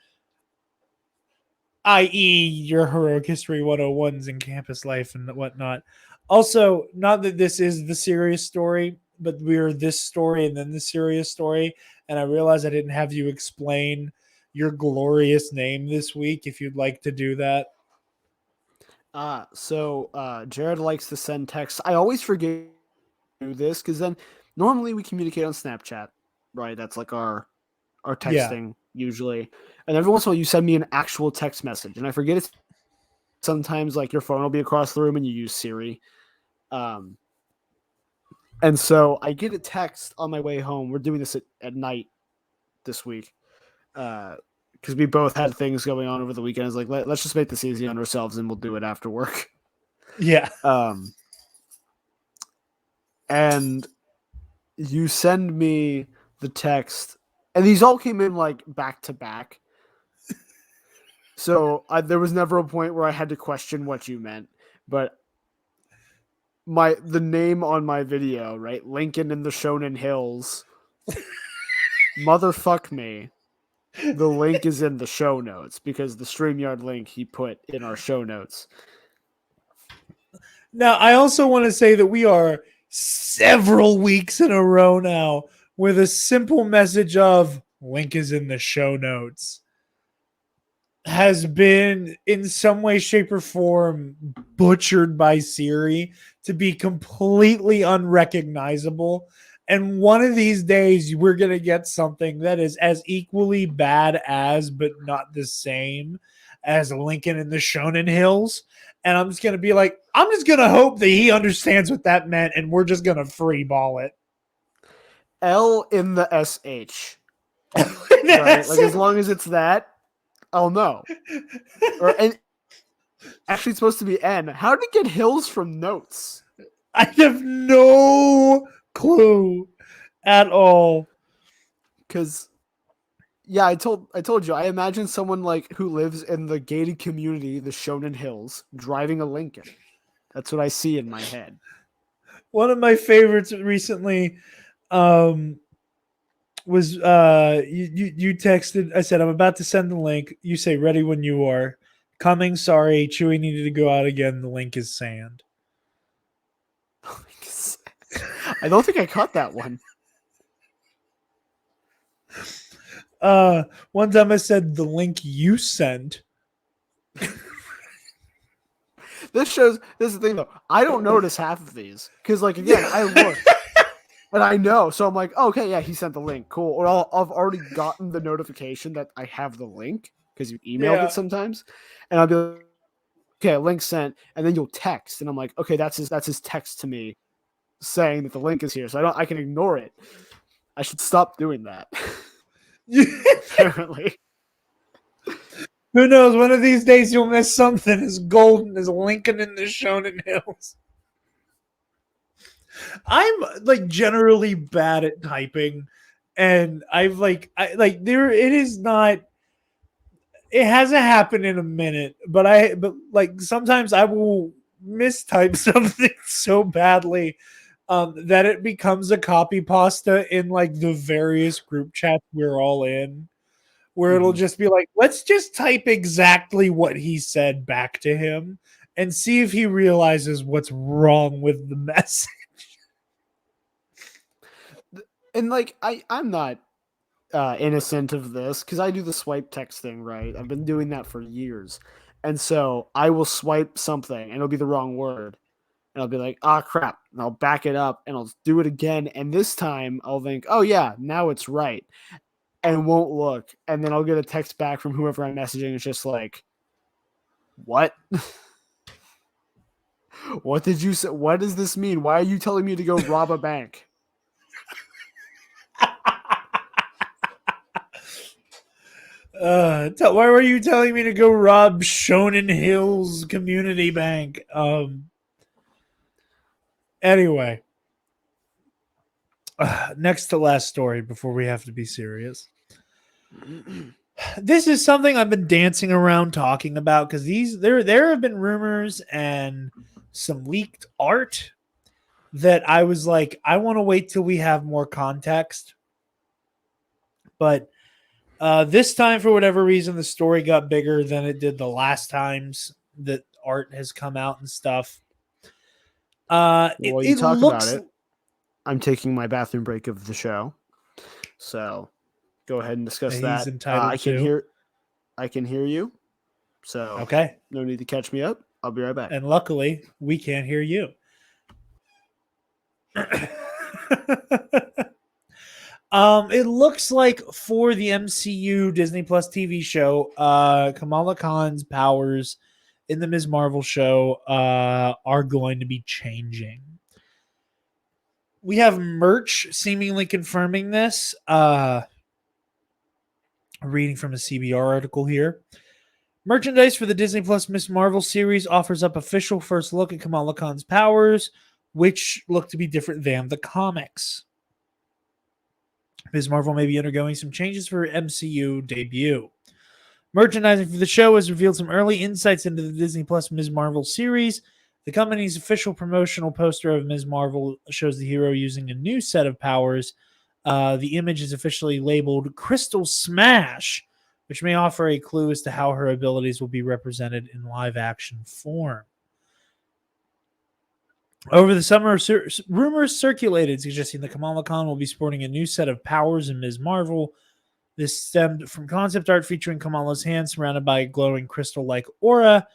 i.e. your heroic history 101s and campus life and whatnot. Also, not that this is the serious story, but we're this story and then the serious story, and I realized I didn't have you explain your glorious name this week, if you'd like to do that. So Jared likes to send texts. I always forget to do this because then normally we communicate on Snapchat, right? That's like our texting usually. And every once in a while you send me an actual text message, and I forget it. Sometimes like your phone will be across the room and you use Siri. And so I get a text on my way home. We're doing this at night this week. Because we both had things going on over the weekend. It's like, let's just make this easy on ourselves and we'll do it after work. Yeah. And you send me the text, and these all came in like back to back. So there was never a point where I had to question what you meant, but the name on my video, right? Lincoln in the Shonen Hills. Motherfuck me. The link is in the show notes because the StreamYard link he put in our show notes. Now, I also want to say that we are several weeks in a row now with a simple message of link is in the show notes has been in some way, shape, or form butchered by Siri to be completely unrecognizable. And one of these days, we're going to get something that is as equally bad as, but not the same as Lincoln in the Shonen Hills. And I'm just going to be like, I'm just going to hope that he understands what that meant, and we're just going to free ball it. L in the SH. Right? Like, as long as it's that, I'll know. And actually, it's supposed to be N. How did it get hills from notes? I have no clue at all. Because, yeah, I told you, I imagine someone like who lives in the gated community, the Shonen Hills, driving a Lincoln. That's what I see in my head. One of my favorites recently was you texted. I said, I'm about to send the link. You say, ready when you are. Coming, sorry. Chewie needed to go out again. The link is sand. I don't think I caught that one. One time I said the link you sent. This is the thing though. I don't notice half of these because, like, again, I look and I know, so I'm like, okay, yeah, he sent the link, cool. Or I've already gotten the notification that I have the link because you emailed it sometimes, and I'll be like, okay, link sent, and then you'll text, and I'm like, okay, that's his text to me saying that the link is here, so I can ignore it. I should stop doing that. Apparently. Who knows? One of these days you'll miss something as golden as Lincoln in the Shonen Hills. I'm like generally bad at typing, and it hasn't happened in a minute, but like sometimes I will mistype something so badly that it becomes a copy pasta in like the various group chats we're all in. Where it'll just be like, let's just type exactly what he said back to him and see if he realizes what's wrong with the message. And like, I'm not innocent of this because I do the swipe text thing, right? I've been doing that for years. And so I will swipe something and it'll be the wrong word. And I'll be like, crap. And I'll back it up and I'll do it again. And this time I'll think, oh yeah, now it's right. And won't look, and then I'll get a text back from whoever I'm messaging. It's just like, what? What did you say? What does this mean? Why are you telling me to go rob a bank? Why were you telling me to go rob Shonen Hills Community Bank? Anyway, next to last story before we have to be serious. This is something I've been dancing around talking about because there have been rumors and some leaked art that I was like, I want to wait till we have more context. But this time, for whatever reason, the story got bigger than it did the last times that art has come out and stuff. You talk about it. I'm taking my bathroom break of the show, so go ahead and discuss that. I can hear you. So okay, no need to catch me up. I'll be right back. And luckily, we can't hear you. It looks like for the MCU Disney Plus TV show, Kamala Khan's powers in the Ms. Marvel show are going to be changing. We have merch seemingly confirming this. Reading from a CBR article here. Merchandise for the Disney Plus Ms. Marvel series offers up official first look at Kamala Khan's powers, which look to be different than the comics. Ms. Marvel may be undergoing some changes for her MCU debut. Merchandising for the show has revealed some early insights into the Disney Plus Ms. Marvel series. The company's official promotional poster of Ms. Marvel shows the hero using a new set of powers. The image is officially labeled Crystal Smash, which may offer a clue as to how her abilities will be represented in live-action form. Over the summer, rumors circulated suggesting that Kamala Khan will be sporting a new set of powers in Ms. Marvel. This stemmed from concept art featuring Kamala's hand surrounded by a glowing crystal-like aura.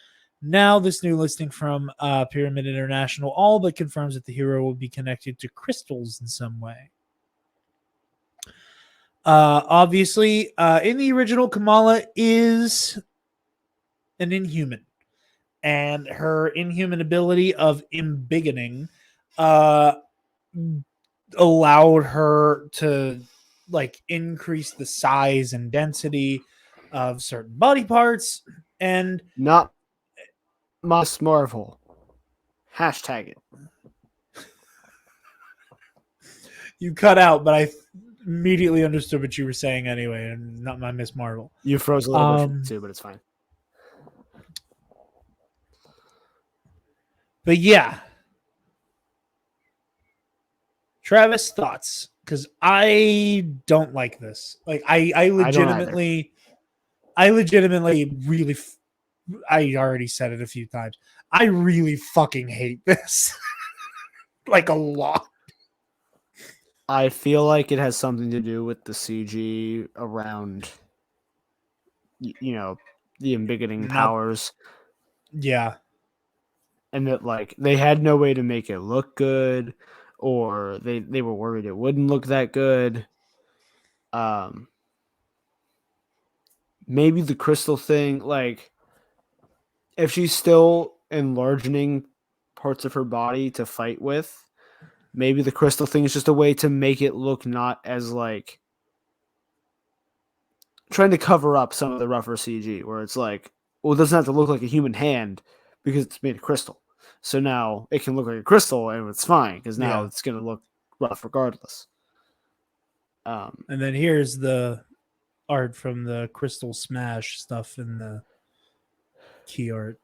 Now, this new listing from Pyramid International all but confirms that the hero will be connected to crystals in some way. Obviously, in the original, Kamala is an Inhuman, and her Inhuman ability of embiggening allowed her to increase the size and density of certain body parts, and not Ms. Marvel. Hashtag it. You cut out, but I immediately understood what you were saying anyway, and not my Ms. Marvel. You froze a little bit too, but it's fine. But yeah. Travis, thoughts? Because I don't like this. I legitimately really, I already said it a few times. I really fucking hate this. A lot. I feel like it has something to do with the CG around, the embiggening powers. Yeah. And that, they had no way to make it look good, or they were worried it wouldn't look that good. Maybe the crystal thing, if she's still enlarging parts of her body to fight with, maybe the crystal thing is just a way to make it look not as trying to cover up some of the rougher CG, where it's well, it doesn't have to look like a human hand because it's made of crystal. So now it can look like a crystal and it's fine because now it's going to look rough regardless. And then here's the art from the Crystal Smash stuff in the key art.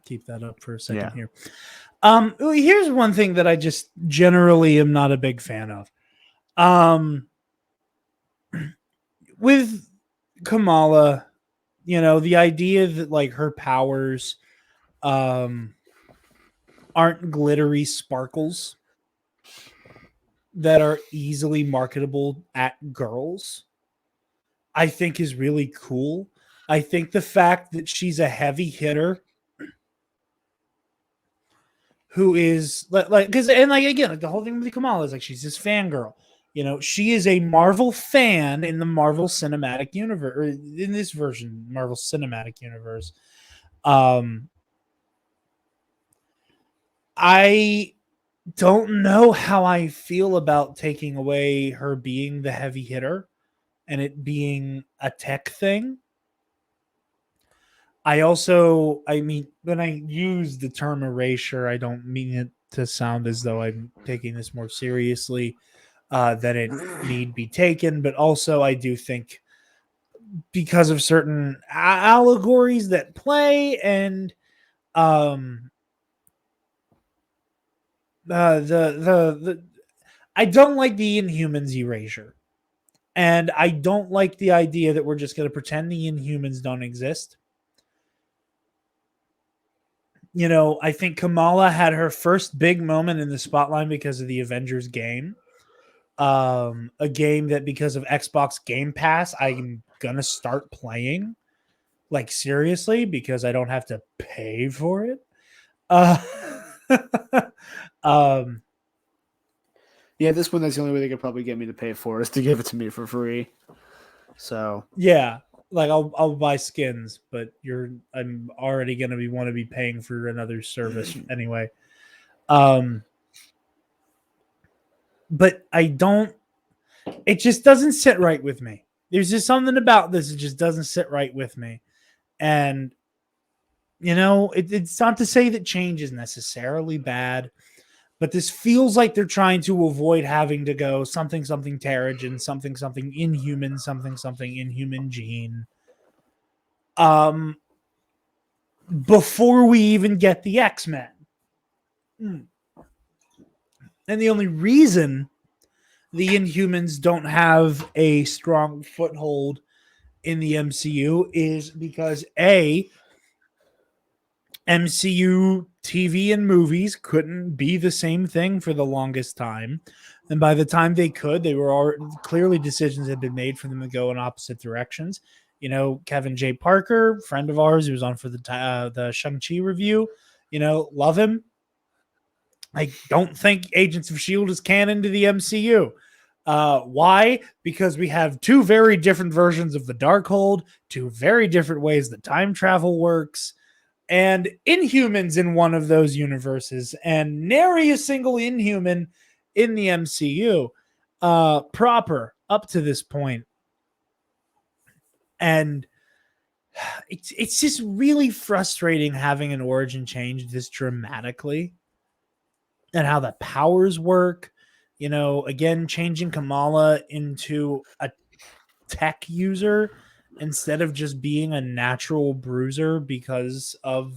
Keep that up for a second here. Here's one thing that I just generally am not a big fan of. With Kamala, the idea that her powers aren't glittery sparkles that are easily marketable at girls, I think is really cool. I think the fact that she's a heavy hitter who is again, the whole thing with Kamala is she's this fangirl. She is a Marvel fan in the Marvel Cinematic Universe, or in this version, Marvel Cinematic Universe. I don't know how I feel about taking away her being the heavy hitter and it being a tech thing. When I use the term erasure, I don't mean it to sound as though I'm taking this more seriously than it need be taken. But also, I do think because of certain allegories that play and I don't like the Inhumans erasure. And I don't like the idea that we're just going to pretend the Inhumans don't exist. I think Kamala had her first big moment in the spotlight because of the Avengers game. A game that because of Xbox Game Pass, I'm going to start playing. Seriously, because I don't have to pay for it. Yeah, this one, that's the only way they could probably get me to pay for it is to give it to me for free. So yeah, I'll buy skins, but I'm already gonna want to be paying for another service anyway. But I don't. It just doesn't sit right with me. There's just something about this that just doesn't sit right with me, and it's not to say that change is necessarily bad. But this feels like they're trying to avoid having to go something Terrigen, something Inhuman, something Inhuman gene. Before we even get the X-Men. And the only reason the Inhumans don't have a strong foothold in the MCU is because MCU TV and movies couldn't be the same thing for the longest time. And by the time they could, they were already, clearly decisions had been made for them to go in opposite directions. You know, Kevin J. Parker, friend of ours, who was on for the Shang-Chi review, you know, love him. I don't think Agents of S.H.I.E.L.D. is canon to the MCU. Why? Because we have two very different versions of the Darkhold, two very different ways that time travel works, and Inhumans in one of those universes, and nary a single Inhuman in the MCU proper up to this point. And it's just really frustrating having an origin change this dramatically and how the powers work. You know, again, changing Kamala into a tech user instead of just being a natural bruiser because of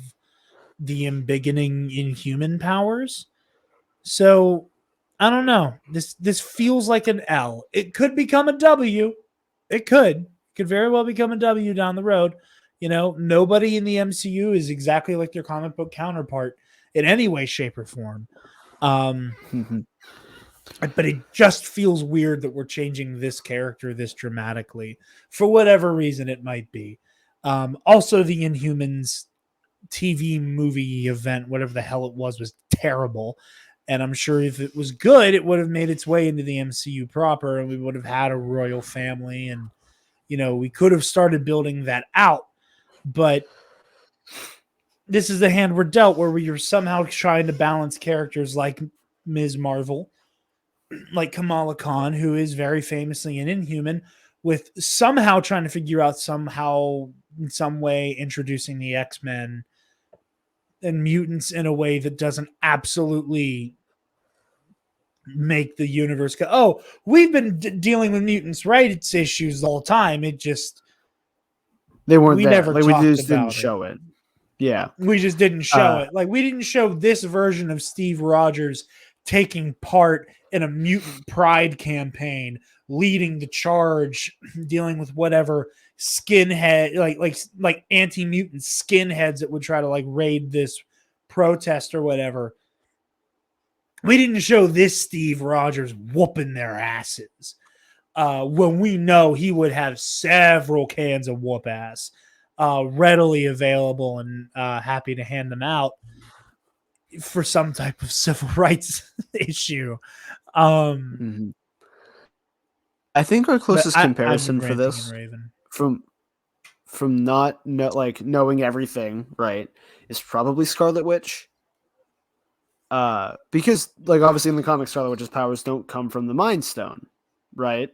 the embiggening Inhuman powers. So I don't know. This feels like an L. It could become a W. It could very well become a W down the road. You know, nobody in the MCU is exactly like their comic book counterpart in any way, shape, or form. But it just feels weird that we're changing this character this dramatically for whatever reason it might be. Also, the Inhumans TV movie event, whatever the hell it was terrible. And I'm sure if it was good, it would have made its way into the MCU proper, and we would have had a royal family, and, you know, we could have started building that out. But this is the hand we're dealt, where we are somehow trying to balance characters like Ms. Marvel, like Kamala Khan, who is very famously an Inhuman, with somehow trying to figure out in some way introducing the X-Men and mutants in a way that doesn't absolutely make the universe go, oh, we've been dealing with mutants' rights issues the whole time. It just, they weren't we there. Never like, talked we just about didn't show it. Yeah. We just didn't show it. Like, we didn't show this version of Steve Rogers taking part in a mutant pride campaign, leading the charge, dealing with whatever skinhead, like anti-mutant skinheads that would try to like raid this protest or whatever. We didn't show this Steve Rogers whooping their asses when we know he would have several cans of whoop ass readily available and happy to hand them out for some type of civil rights issue. I think our closest comparison for this from not knowing everything, right, is probably Scarlet Witch. Because like obviously in the comics, Scarlet Witch's powers don't come from the Mind Stone, right?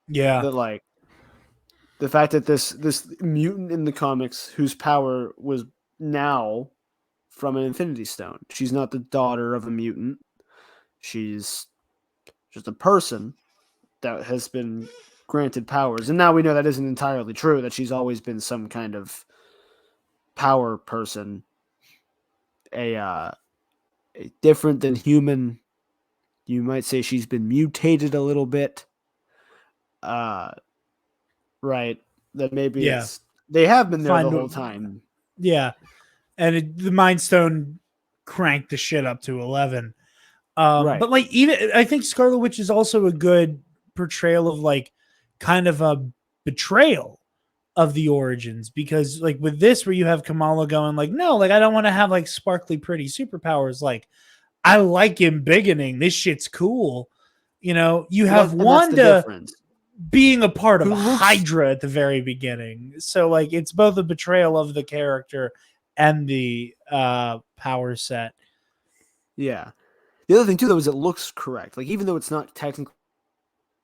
Yeah. That like the fact that this mutant in the comics whose power was now from an Infinity Stone. She's not the daughter of a mutant. She's just a person that has been granted powers. And now we know that isn't entirely true, that she's always been some kind of power person. A different than human. You might say she's been mutated a little bit. Right. That maybe they have been there the whole time. Yeah. And the Mind Stone cranked the shit up to 11. Right. But like, even I think Scarlet Witch is also a good portrayal of like kind of a betrayal of the origins, because like with this, where you have Kamala going like, no, like I don't want to have like sparkly pretty superpowers. Like, I like embiggening. This shit's cool. You know, you have Wanda being a part of Hydra at the very beginning. So like it's both a betrayal of the character and the power set. Yeah. The other thing too, though, is it looks correct. Like, even though it's not technically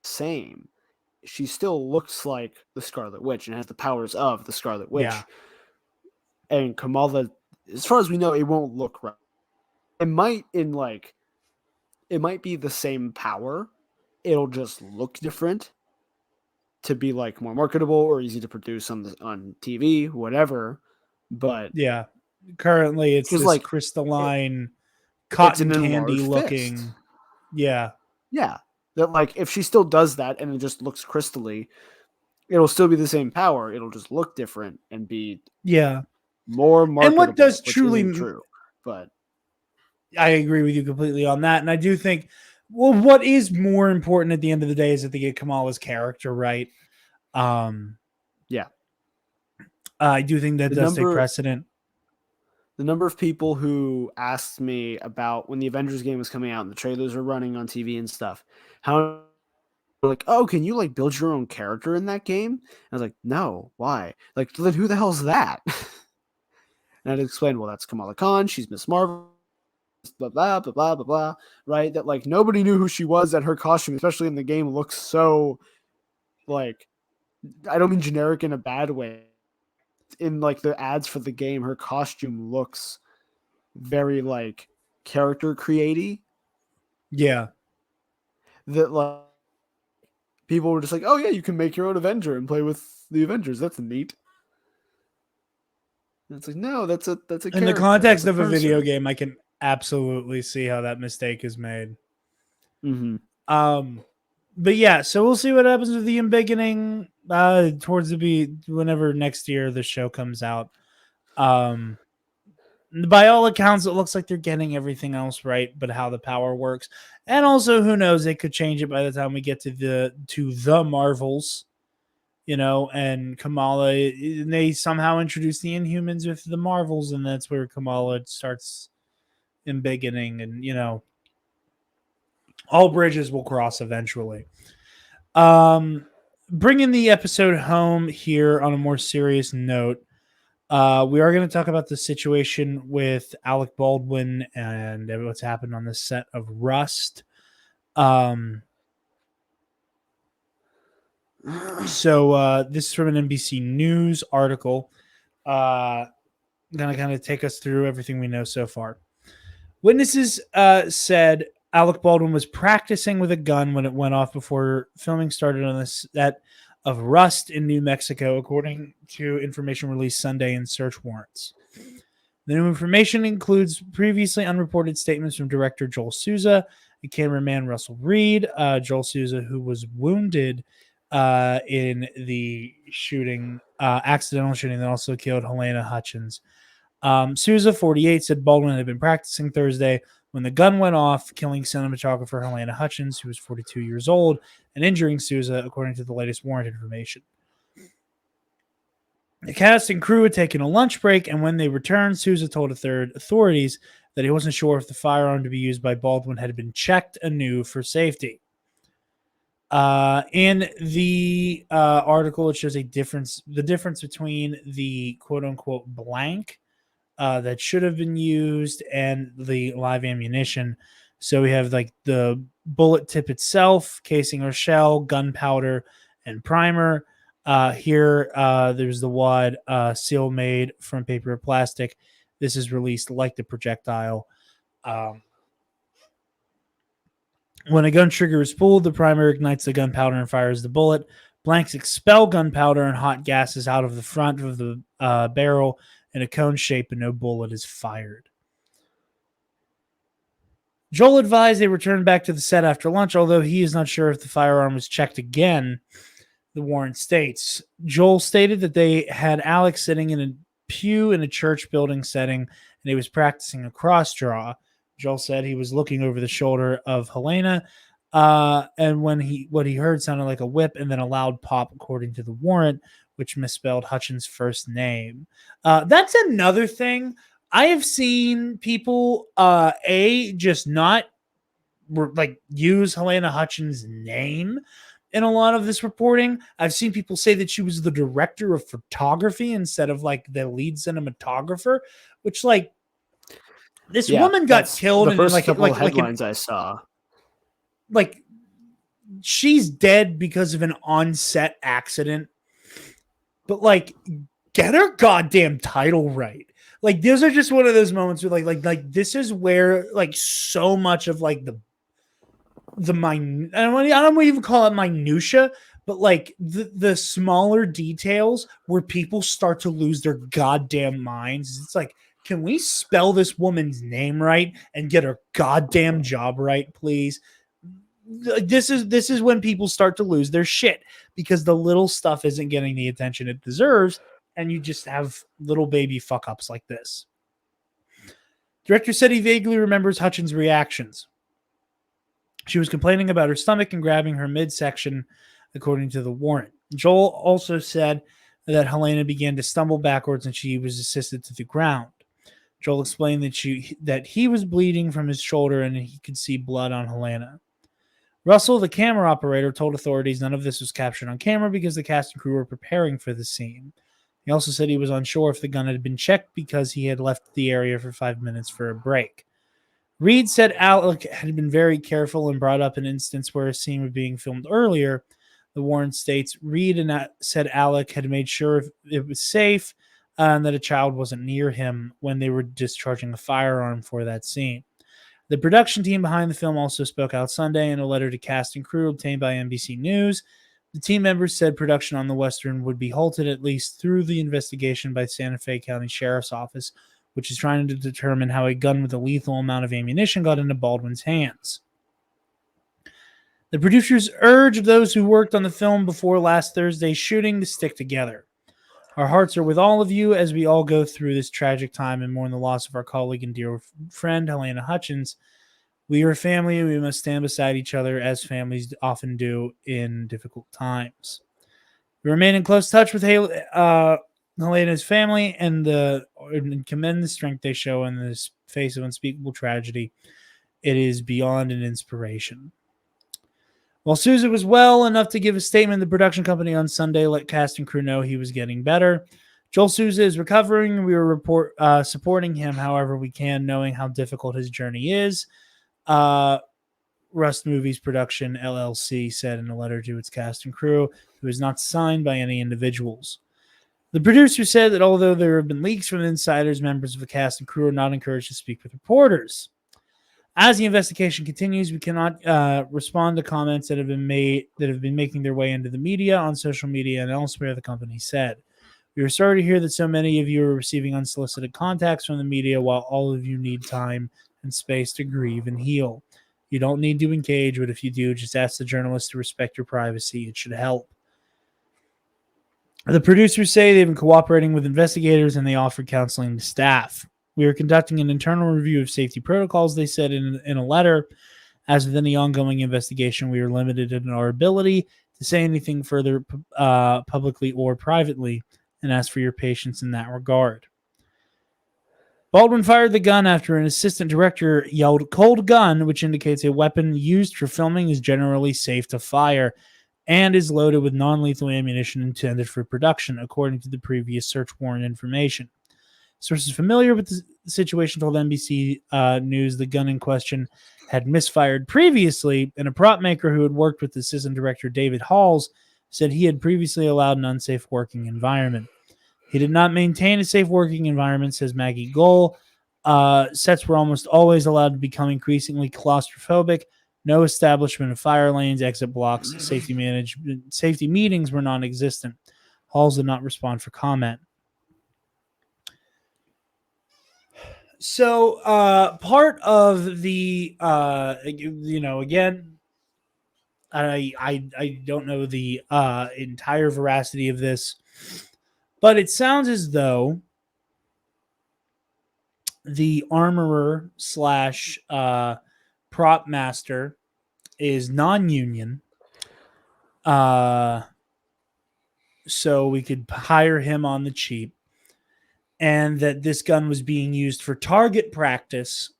the same, she still looks like the Scarlet Witch and has the powers of the Scarlet Witch. Yeah. And Kamala, as far as we know, it won't look right. it might be the same power. It'll just look different to be like more marketable or easy to produce on TV, whatever. But yeah, currently it's this like crystalline cotton it's an candy enlarged looking. fist. Yeah. Yeah. That like if she still does that and it just looks crystally, it'll still be the same power. It'll just look different and be more marketable. And what does which truly isn't true, but I agree with you completely on that. And I do think, well, what is more important at the end of the day is that they get Kamala's character right. Yeah. I do think that does take precedent. The number of people who asked me about when the Avengers game was coming out and the trailers were running on TV and stuff, how like, oh, can you like build your own character in that game? And I was like, no, why? Like, then who the hell's that? And I'd explain, well, that's Kamala Khan. She's Miss Marvel. Blah, blah, blah, blah, blah, blah. Right? That like nobody knew who she was, that her costume, especially in the game, looks so like, I don't mean generic in a bad way. In like the ads for the game, her costume looks very like character creaty. Yeah. That like people were just like, oh yeah, you can make your own Avenger and play with the Avengers. That's neat. And it's like, no, that's a in the context of a video game, I can absolutely see how that mistake is made. Mm-hmm. But yeah, so we'll see what happens with the embiggening towards whenever next year the show comes out. By all accounts, it looks like they're getting everything else right, but how the power works, and also who knows, they could change it by the time we get to the Marvels, and Kamala. And they somehow introduce the Inhumans with the Marvels, and that's where Kamala starts embiggening, and all bridges will cross eventually. Bringing the episode home here on a more serious note, we are going to talk about the situation with Alec Baldwin and what's happened on the set of Rust. So this is from an NBC News article. Going to kind of take us through everything we know so far. Witnesses said Alec Baldwin was practicing with a gun when it went off before filming started on the set of Rust in New Mexico, according to information released Sunday in search warrants. The new information includes previously unreported statements from director Joel Souza and cameraman Russell Reed. Joel Souza, who was wounded in the accidental shooting that also killed Helena Hutchins. Souza, 48, said Baldwin had been practicing Thursday when the gun went off, killing cinematographer Helena Hutchins, who was 42 years old, and injuring Souza, according to the latest warrant information. The cast and crew had taken a lunch break, and when they returned, Souza told authorities that he wasn't sure if the firearm to be used by Baldwin had been checked anew for safety. In the article, it shows the difference between the quote-unquote blank that should have been used and the live ammunition. So we have like the bullet tip itself, casing or shell, gunpowder, and primer. Here, there's the wad seal made from paper or plastic. This is released like the projectile. When a gun trigger is pulled, the primer ignites the gunpowder and fires the bullet. Blanks expel gunpowder and hot gases out of the front of the barrel in a cone shape, and no bullet is fired. Joel advised they returned back to the set after lunch, although he is not sure if the firearm was checked again, the warrant states. Joel stated that they had Alex sitting in a pew in a church building setting, and he was practicing a cross draw. Joel said he was looking over the shoulder of Helena, and what he heard sounded like a whip and then a loud pop, according to the warrant, which misspelled Hutchins' first name. That's another thing. I have seen people, just not like use Helena Hutchins' name in a lot of this reporting. I've seen people say that she was the director of photography instead of like the lead cinematographer, which like this woman got killed. The first and couple of headlines I saw. Like she's dead because of an on-set accident. But like, get her goddamn title right. like those are just one of those moments where like this is where like so much of like the I don't even call it minutia, but like the smaller details where people start to lose their goddamn minds. It's like, can we spell this woman's name right and get her goddamn job right, please? This is when people start to lose their shit because the little stuff isn't getting the attention it deserves, and you just have little baby fuck ups like this. Director said he vaguely remembers Hutchins' reactions. She was complaining about her stomach and grabbing her midsection, according to the warrant. Joel also said that Helena began to stumble backwards and she was assisted to the ground. Joel explained that he was bleeding from his shoulder and he could see blood on Helena. Russell, the camera operator, told authorities none of this was captured on camera because the cast and crew were preparing for the scene. He also said he was unsure if the gun had been checked because he had left the area for 5 minutes for a break. Reed said Alec had been very careful and brought up an instance where a scene was being filmed earlier. The warrant states Reed said Alec had made sure it was safe and that a child wasn't near him when they were discharging a firearm for that scene. The production team behind the film also spoke out Sunday in a letter to cast and crew obtained by NBC News. The team members said production on the Western would be halted at least through the investigation by Santa Fe County Sheriff's Office, which is trying to determine how a gun with a lethal amount of ammunition got into Baldwin's hands. The producers urged those who worked on the film before last Thursday's shooting to stick together. Our hearts are with all of you as we all go through this tragic time and mourn the loss of our colleague and dear friend, Helena Hutchins. We are a family and we must stand beside each other as families often do in difficult times. We remain in close touch with Helena's family and commend the strength they show in the face of unspeakable tragedy. It is beyond an inspiration. While Sousa was well enough to give a statement, the production company on Sunday let cast and crew know he was getting better. Joel Sousa is recovering, and we are supporting him however we can, knowing how difficult his journey is. Rust Movies Production, LLC, said in a letter to its cast and crew, who is not signed by any individuals. The producer said that although there have been leaks from insiders, members of the cast and crew are not encouraged to speak with reporters. As the investigation continues, we cannot respond to comments that have been making their way into the media, on social media, and elsewhere, the company said. We are sorry to hear that so many of you are receiving unsolicited contacts from the media while all of you need time and space to grieve and heal. You don't need to engage, but if you do, just ask the journalists to respect your privacy. It should help. The producers say they've been cooperating with investigators and they offered counseling to staff. We are conducting an internal review of safety protocols, they said in a letter. As with any ongoing investigation, we are limited in our ability to say anything further publicly or privately and ask for your patience in that regard. Baldwin fired the gun after an assistant director yelled "cold gun," which indicates a weapon used for filming is generally safe to fire and is loaded with non-lethal ammunition intended for production, according to the previous search warrant information. Sources familiar with the situation told NBC News the gun in question had misfired previously, and a prop maker who had worked with assistant director David Halls said he had previously allowed an unsafe working environment. He did not maintain a safe working environment, says Maggie Gohl. Sets were almost always allowed to become increasingly claustrophobic. No establishment of fire lanes, exit blocks, safety meetings were non-existent. Halls did not respond for comment. So part of the, again, I don't know the entire veracity of this, but it sounds as though the armorer / prop master is non-union. So we could hire him on the cheap. And that this gun was being used for target practice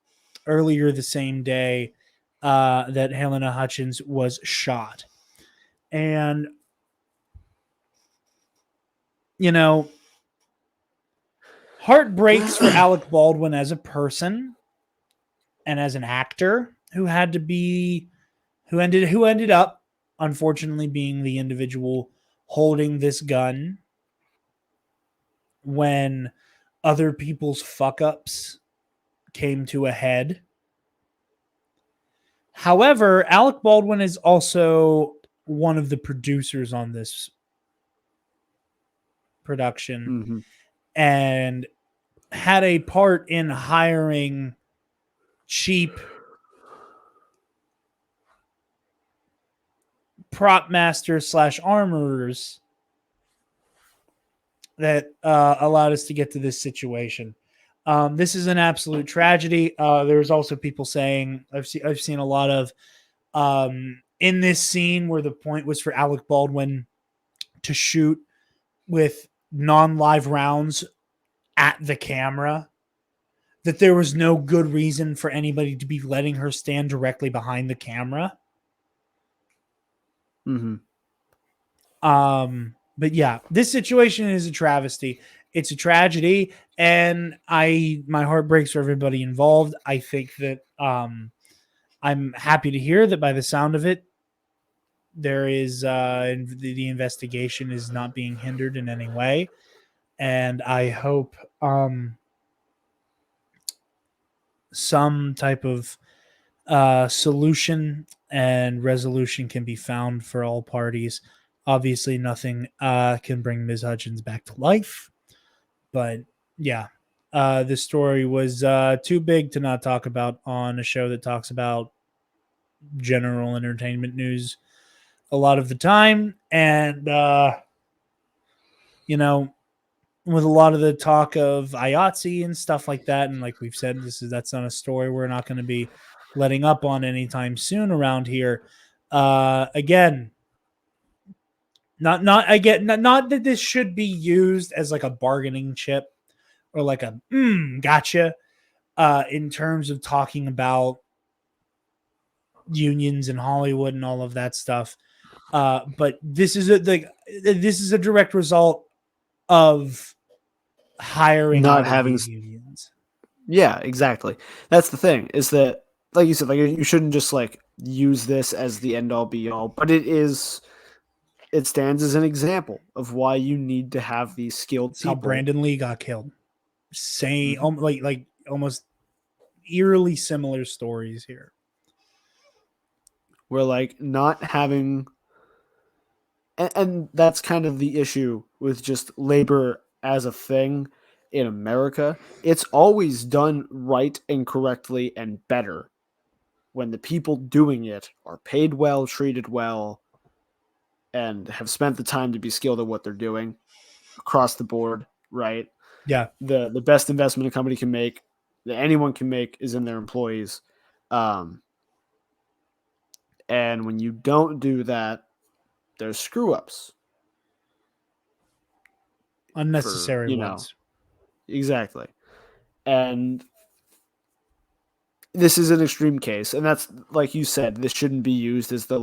earlier the same day that Helena Hutchins was shot. And, heart breaks for Alec Baldwin as a person and as an actor who ended up, unfortunately, being the individual holding this gun when other people's fuck-ups came to a head. However, Alec Baldwin is also one of the producers on this production and had a part in hiring cheap prop masters / armorers that allowed us to get to this situation. This is an absolute tragedy. There's also people saying I've seen a lot of in this scene where the point was for Alec Baldwin to shoot with non-live rounds at the camera, that there was no good reason for anybody to be letting her stand directly behind the camera. But yeah, this situation is a travesty. It's a tragedy, and my heart breaks for everybody involved. I think that I'm happy to hear that by the sound of it, there is the investigation is not being hindered in any way, and I hope some type of solution and resolution can be found for all parties. Obviously, nothing can bring Ms. Hutchins back to life, but yeah, this story was too big to not talk about on a show that talks about general entertainment news a lot of the time. And, with a lot of the talk of IATSE and stuff like that, and like we've said, that's not a story we're not going to be letting up on anytime soon around here. Again, not that this should be used as like a bargaining chip or like a gotcha in terms of talking about unions in Hollywood and all of that stuff. But this is a direct result of hiring not having unions. Yeah, exactly. That's the thing, is that, like you said, like you shouldn't just like use this as the end all be all, but it stands as an example of why you need to have these skilled people. How Brandon Lee got killed. Like almost eerily similar stories here. We're like not having, and that's kind of the issue with just labor as a thing in America. It's always done right and correctly and better when the people doing it are paid well, treated well, and have spent the time to be skilled at what they're doing across the board, right? Yeah. The best investment a company can make, that anyone can make, is in their employees. And when you don't do that, there's screw ups. Unnecessary ones. Exactly. And this is an extreme case. And that's, like you said, this shouldn't be used as the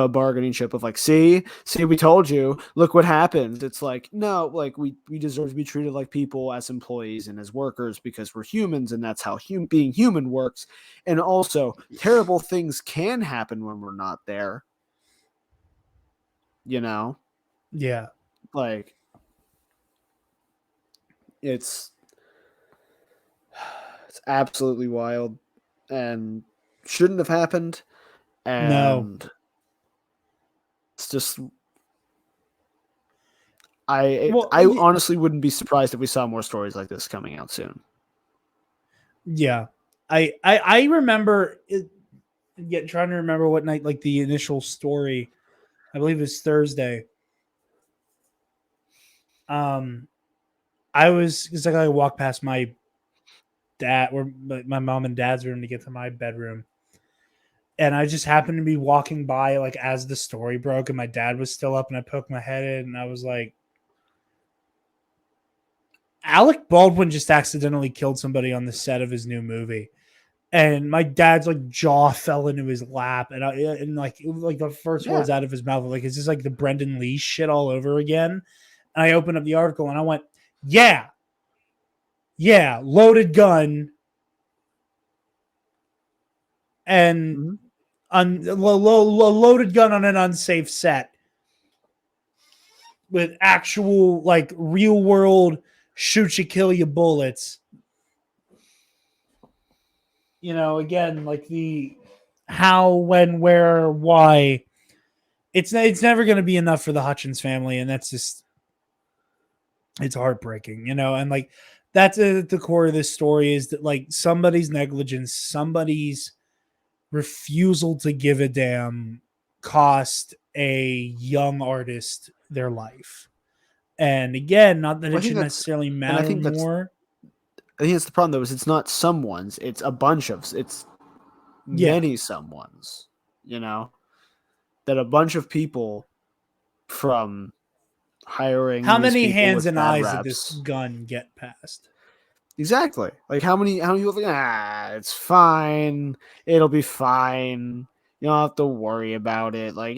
bargaining chip of like, see, we told you, look what happens. It's like, no, like we deserve to be treated like people as employees and as workers because we're humans, and that's how being human works. And also, terrible things can happen when we're not there. Yeah. Like, it's absolutely wild and shouldn't have happened. And no. It's just, I honestly wouldn't be surprised if we saw more stories like this coming out soon. Yeah. I remember trying to remember what night, like the initial story, I believe it was Thursday. I walked past my dad or my mom and dad's room to get to my bedroom. And I just happened to be walking by like as the story broke and my dad was still up, and I poked my head in and I was like, Alec Baldwin just accidentally killed somebody on the set of his new movie. And my dad's like jaw fell into his lap, and the first words out of his mouth were like, is this like the Brendan Lee shit all over again? And I opened up the article and I went, yeah, loaded gun and loaded gun on an unsafe set with actual like real world shoot you, kill you bullets. You know, again, like the how, when, where, why. It's never going to be enough for the Hutchins family, and that's just, it's heartbreaking, you know. And like that's at the core of this story, is that like somebody's negligence, somebody's refusal to give a damn cost a young artist their life. And again, not that it should necessarily matter more. I think that's the problem, though, is it's not someone's, it's a bunch of, it's many someone's, you know, that a bunch of people from hiring. How many hands and eyes did this gun get past? Exactly. Like how many people think, it's fine. It'll be fine. You don't have to worry about it. Like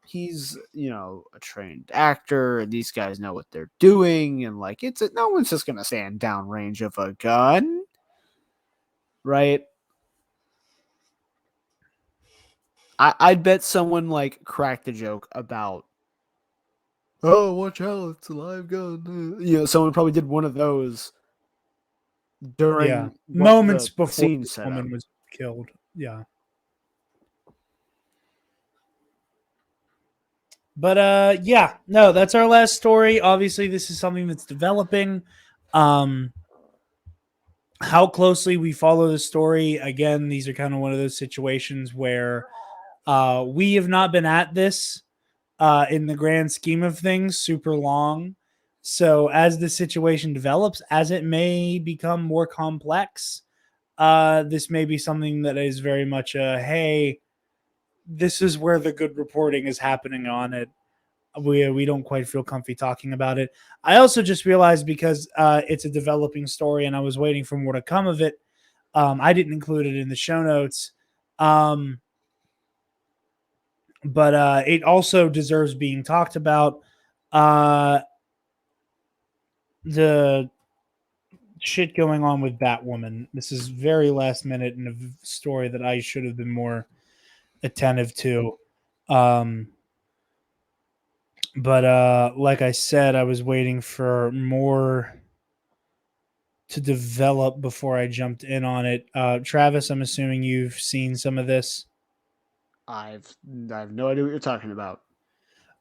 he's, you know, a trained actor, and these guys know what they're doing, and like no one's just gonna stand downrange of a gun, right? I'd bet someone like cracked a joke about, oh, watch out, it's a live gun. You know, someone probably did one of those during moments before the woman was killed. Yeah. But no, that's our last story. Obviously, this is something that's developing. How closely we follow the story, again, these are kind of one of those situations where we have not been at this in the grand scheme of things super long. So as the situation develops, as it may become more complex, this may be something that is very much hey, this is where the good reporting is happening on it. We don't quite feel comfy talking about it. I also just realized, because it's a developing story and I was waiting for more to come of it, I didn't include it in the show notes. But it also deserves being talked about. The shit going on with Batwoman. This is very last minute in a story that I should have been more attentive to. But like I said, I was waiting for more to develop before I jumped in on it. Travis, I'm assuming you've seen some of this. I have no idea what you're talking about.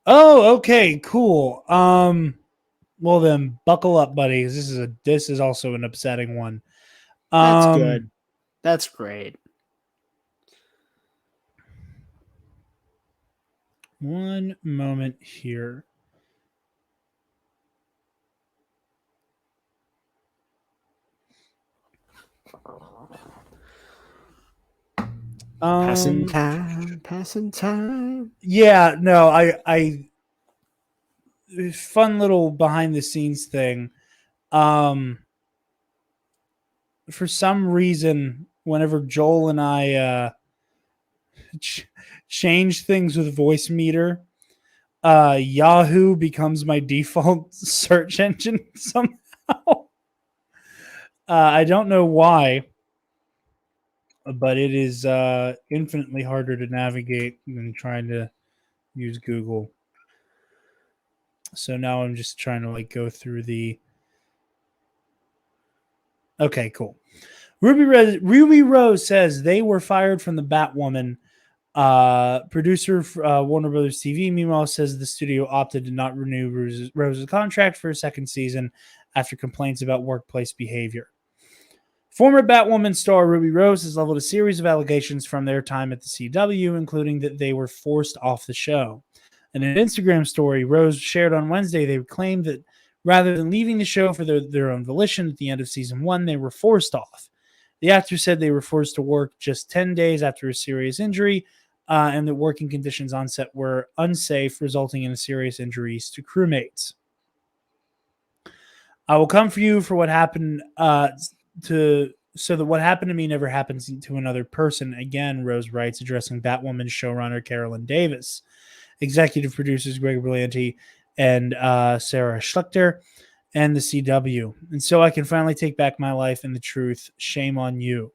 Oh, okay, cool. Well then, buckle up, buddy. This is also an upsetting one. That's good. That's great. One moment here. Passing time. Yeah, no, I fun little behind the scenes thing. For some reason, whenever Joel and I change things with Voice Meter, Yahoo becomes my default search engine somehow. I don't know why, but it is infinitely harder to navigate than trying to use Google. So now I'm just trying to like go through the. Okay, cool. Ruby Rose says they were fired from the Batwoman. Producer Warner Brothers TV, meanwhile, says the studio opted to not renew Rose's contract for a second season after complaints about workplace behavior. Former Batwoman star Ruby Rose has leveled a series of allegations from their time at the CW, including that they were forced off the show. In an Instagram story Rose shared on Wednesday, they claimed that rather than leaving the show for their own volition at the end of season 1, they were forced off. The actor said they were forced to work just 10 days after a serious injury, and that working conditions on set were unsafe, resulting in serious injuries to crewmates. I will come for you for what happened so that what happened to me never happens to another person again, Rose writes, addressing Batwoman showrunner Carolyn Davis, executive producers Greg Berlanti and Sarah Schlechter, and the CW. And so I can finally take back my life and the truth. Shame on you.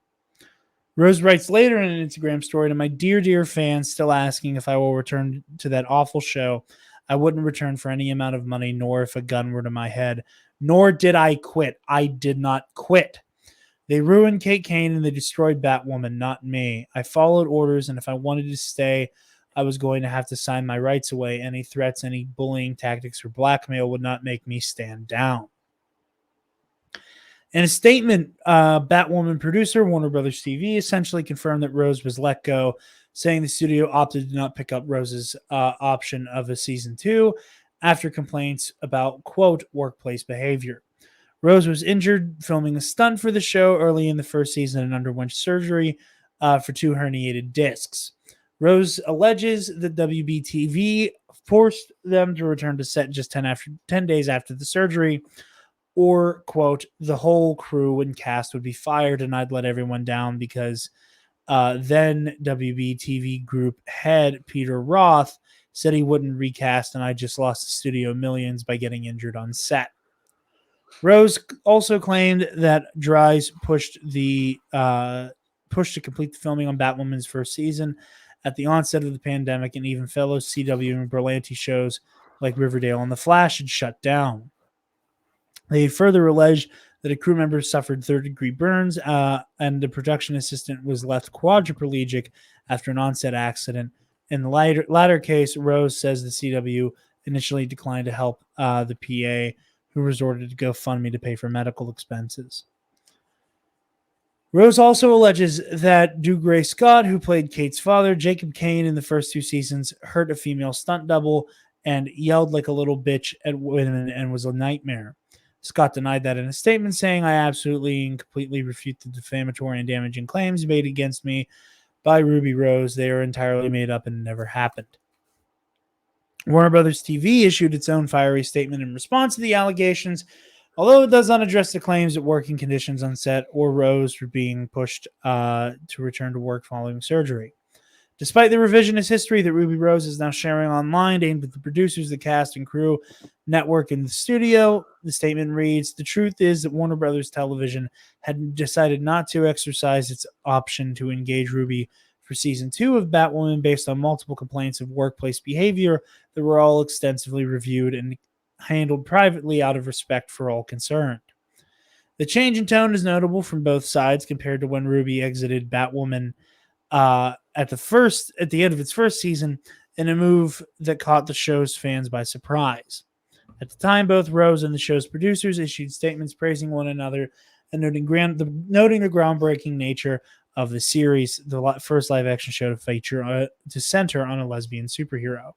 Rose writes later in an Instagram story, to my dear, dear fans still asking if I will return to that awful show, I wouldn't return for any amount of money, nor if a gun were to my head. Nor did I quit. I did not quit. They ruined Kate Kane and they destroyed Batwoman, not me. I followed orders, and if I wanted to stay, I was going to have to sign my rights away. Any threats, any bullying tactics, or blackmail would not make me stand down. In a statement, Batwoman producer Warner Brothers TV essentially confirmed that Rose was let go, saying the studio opted to not pick up Rose's option of a season 2 after complaints about, quote, workplace behavior. Rose was injured filming a stunt for the show early in the first season and underwent surgery for 2 herniated discs. Rose alleges that WBTV forced them to return to set just 10 days after the surgery, or, quote, the whole crew and cast would be fired and I'd let everyone down because then WBTV group head Peter Roth said he wouldn't recast and I just lost the studio millions by getting injured on set. Rose also claimed that Dries pushed to complete the filming on Batwoman's first season at the onset of the pandemic, and even fellow CW and Berlanti shows like Riverdale and The Flash had shut down. They further alleged that a crew member suffered third-degree burns, and the production assistant was left quadriplegic after an on-set accident. In the latter case, Rose says the CW initially declined to help the PA, who resorted to GoFundMe to pay for medical expenses. Rose also alleges that Dougray Scott, who played Kate's father, Jacob Kane, in the first 2 seasons, hurt a female stunt double and yelled like a little bitch at women and was a nightmare. Scott denied that in a statement, saying, I absolutely and completely refute the defamatory and damaging claims made against me by Ruby Rose. They are entirely made up and never happened. Warner Brothers TV issued its own fiery statement in response to the allegations, although it does not address the claims that working conditions on set or Rose for being pushed to return to work following surgery. Despite the revisionist history that Ruby Rose is now sharing online aimed at the producers, the cast and crew, network, and the studio, the statement reads, the truth is that Warner Brothers Television had decided not to exercise its option to engage Ruby for season 2 of Batwoman based on multiple complaints of workplace behavior that were all extensively reviewed and handled privately out of respect for all concerned. The change in tone is notable from both sides compared to when Ruby exited Batwoman at the end of its first season, in a move that caught the show's fans by surprise. At the time, both Rose and the show's producers issued statements praising one another and noting the groundbreaking nature of the series, the first live-action show to center on a lesbian superhero.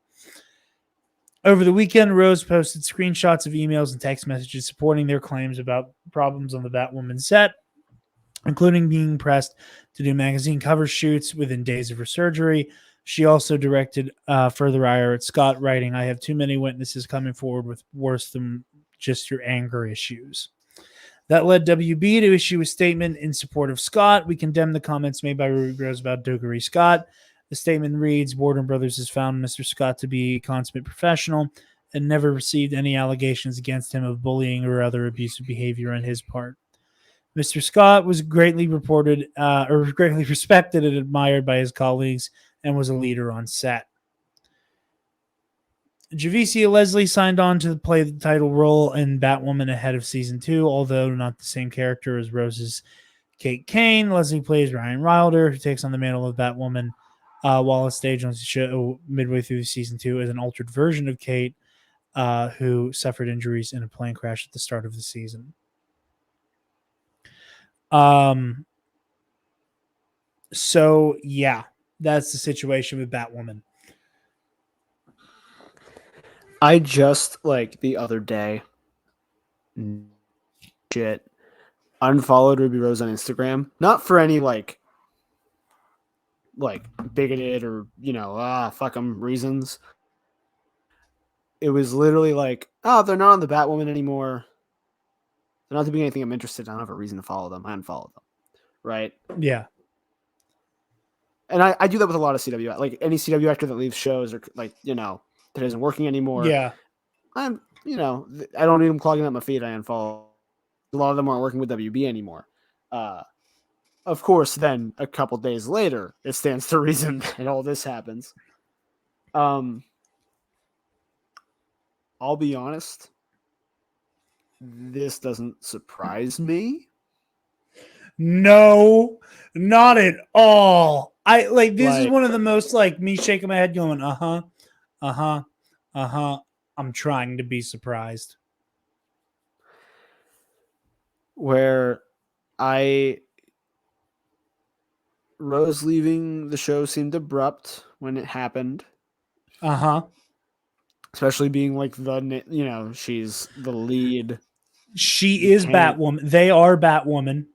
Over the weekend, Rose posted screenshots of emails and text messages supporting their claims about problems on the Batwoman set, including being pressed to do magazine cover shoots within days of her surgery. She also directed further ire at Scott, writing, I have too many witnesses coming forward with worse than just your anger issues. That led WB to issue a statement in support of Scott. We condemn the comments made by Ruby Rose about Dougray Scott. The statement reads, Warner Brothers has found Mr. Scott to be a consummate professional and never received any allegations against him of bullying or other abusive behavior on his part. Mr. Scott was greatly respected and admired by his colleagues and was a leader on set. Javicia Leslie signed on to play the title role in Batwoman ahead of season 2, although not the same character as Rose's Kate Kane. Leslie plays Ryan Wilder, who takes on the mantle of Batwoman while on stage on the show midway through season 2 as an altered version of Kate, who suffered injuries in a plane crash at the start of the season. So yeah, that's the situation with Batwoman. I just, like, the other day, unfollowed Ruby Rose on Instagram. Not for any, like bigoted or, fuck them reasons. It was literally like, oh, they're not on the Batwoman anymore. They're not doing anything I'm interested in. I don't have a reason to follow them. I unfollowed them. Right? Yeah. And I do that with a lot of CW. Like, any CW actor that leaves shows or, like, that isn't working anymore. Yeah. I don't need them clogging up my feed. I unfollow. A lot of them aren't working with WB anymore. Of course, then a couple days later, it stands to reason that all this happens. I'll be honest, this doesn't surprise me. No, not at all. This is one of the most me shaking my head going, I'm trying to be surprised. Where Rose leaving the show seemed abrupt when it happened. Especially being she's the lead. She is Batwoman. They are Batwoman,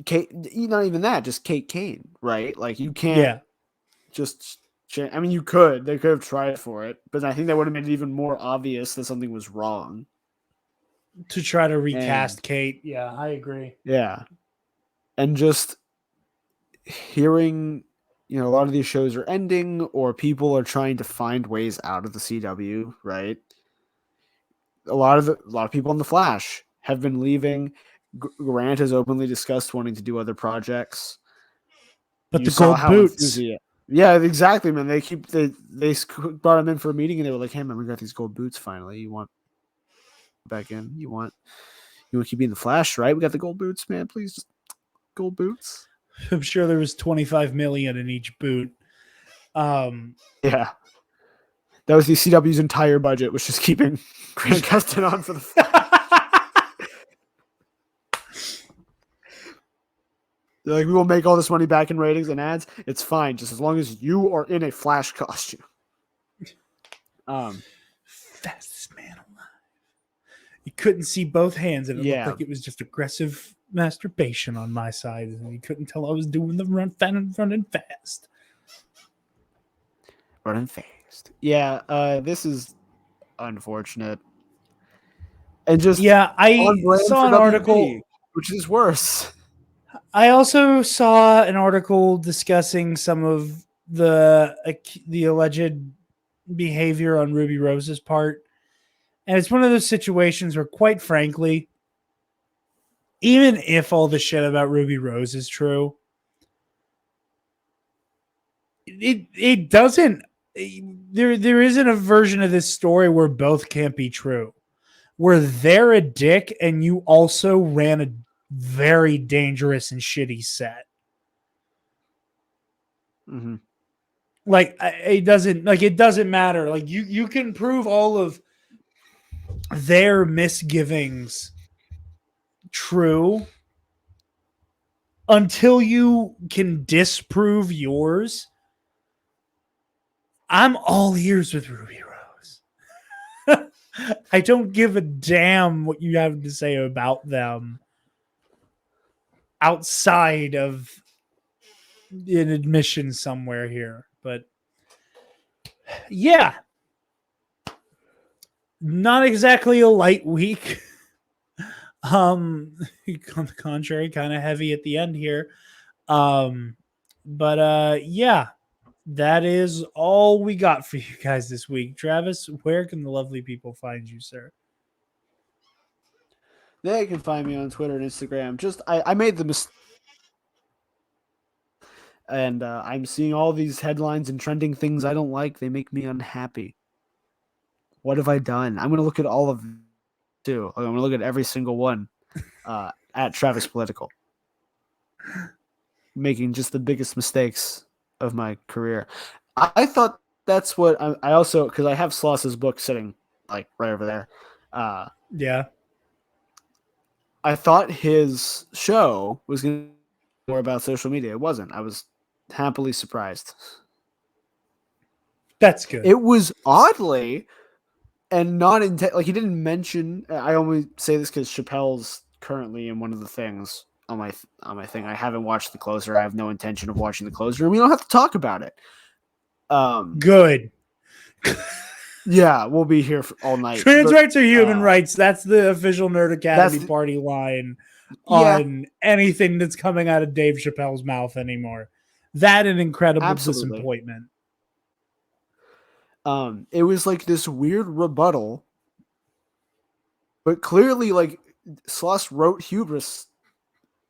Kate, not even that, just Kate Kane, right? Like, you can't just change. I mean, you could. They could have tried for it, but I think that would have made it even more obvious that something was wrong. To try to recast Kate. Yeah, I agree. Yeah. And just hearing, a lot of these shows are ending or people are trying to find ways out of the CW, right? A lot of people in The Flash have been leaving. Grant has openly discussed wanting to do other projects. But the gold boots. Yeah, exactly, man. They brought him in for a meeting and they were like, "Hey, man, we got these gold boots finally. You want back in? You want to keep being The Flash, right? We got the gold boots, man. Please, just gold boots." I'm sure there was 25 million in each boot. Yeah. That was the CW's entire budget, was just keeping Grant Gustin on for the They're like, "We will make all this money back in ratings and ads. It's fine, just as long as you are in a Flash costume." Fastest man alive. You couldn't see both hands, and it looked like it was just aggressive masturbation on my side, and you couldn't tell I was doing the running fast. Running fast. Yeah, this is unfortunate. And just I saw an article, which is worse. I also saw an article discussing some of the alleged behavior on Ruby Rose's part. And it's one of those situations where, quite frankly, even if all the shit about Ruby Rose is true, it doesn't. There isn't a version of this story where both can't be true. Where they're a dick and you also ran a very dangerous and shitty set. Mm-hmm. It doesn't matter. Like, you can prove all of their misgivings true until you can disprove yours. I'm all ears with Ruby Rose. I don't give a damn what you have to say about them outside of an admission somewhere here. But yeah, not exactly a light week. On the contrary, kind of heavy at the end here. But yeah, that is all we got for you guys this week. Travis, where can the lovely people find you, sir? They can find me on Twitter and Instagram. Just I made the mistake, and I'm seeing all these headlines and trending things I don't like. They make me unhappy. What have I done? I'm going to look at all of them too. I'm going to look at every single one at Travis Political. Making just the biggest mistakes of my career. I thought that's what I also, because I have Sloss's book sitting like right over there. Yeah. I thought his show was going to be more about social media. It wasn't. I was happily surprised. That's good. It was oddly and not like he didn't mention. I only say this because Chappelle's currently in one of the things on my thing. I haven't watched The Closer. I have no intention of watching The Closer, and we don't have to talk about it. Good. Yeah, we'll be here all night. Trans rights are human rights. That's the official Nerd Academy party line on anything that's coming out of Dave Chappelle's mouth anymore. That an incredible disappointment. It was like this weird rebuttal, but clearly, like, Sloss wrote Hubris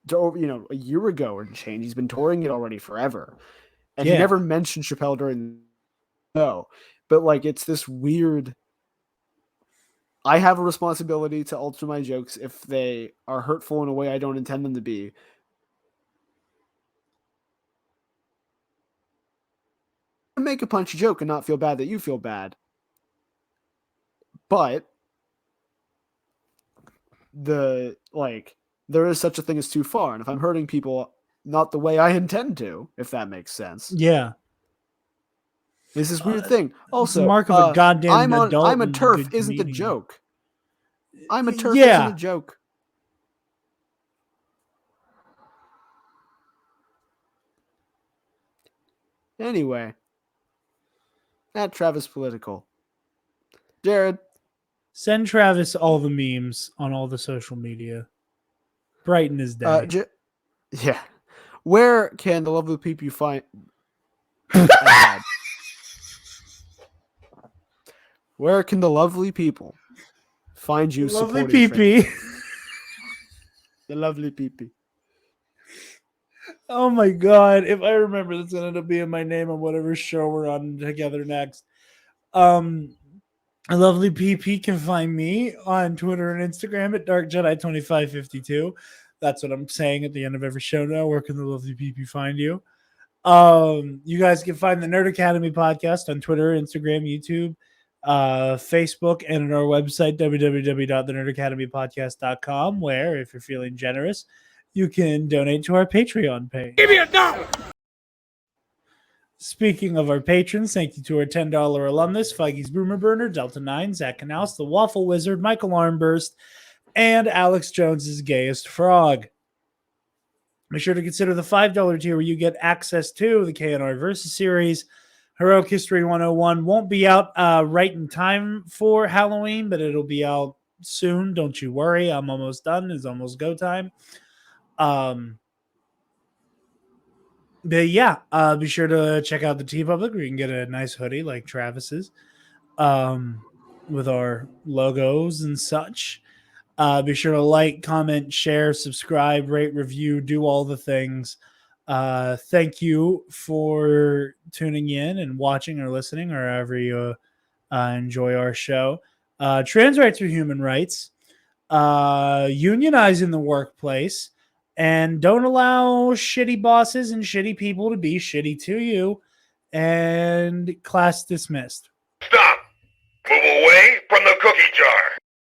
to, a year ago and change. He's been touring it already forever, and he never mentioned Chappelle during. No, but like it's this weird. I have a responsibility to alter my jokes if they are hurtful in a way I don't intend them to be. Make a punchy joke and not feel bad that you feel bad. But there is such a thing as too far, and if I'm hurting people not the way I intend to, if that makes sense. Yeah. It's this weird thing. Also, mark of a goddamn adult. I'm a turf isn't a joke. I'm a turf isn't a joke. Anyway, at Travis Political. Jarod. Send Travis all the memes on all the social media. Brighten his day. Yeah. Where can the lovely people you find... Where can the lovely people find you lovely pee-pee. The lovely pee-pee. Oh my god. If I remember, that's going to end up being my name on whatever show we're on together next. Lovely PP can find me on Twitter and Instagram at DarkJedi2552. That's what I'm saying at the end of every show now. Where can the lovely PP find you? You guys can find the Nerd Academy podcast on Twitter, Instagram, YouTube, Facebook, and on our website, www.thenerdacademypodcast.com, where, if you're feeling generous, you can donate to our Patreon page. Give me $1. Speaking of our patrons, thank you to our $10 alumnus, Feige's Boomer Burner, Delta 9, Zach Knaus, The Waffle Wizard, Michael Armburst, and Alex Jones's Gayest Frog. Be sure to consider the $5 tier where you get access to the KNR Versus series. Heroic History 101 won't be out right in time for Halloween, but it'll be out soon. Don't you worry. I'm almost done. It's almost go time. But yeah, be sure to check out the TeePublic where you can get a nice hoodie like Travis's with our logos and such. Be sure to like, comment, share, subscribe, rate, review, do all the things. Thank you for tuning in and watching or listening or however you enjoy our show. Trans rights are human rights. Unionize in the workplace. And don't allow shitty bosses and shitty people to be shitty to you. And class dismissed. Stop! Move away from the cookie jar!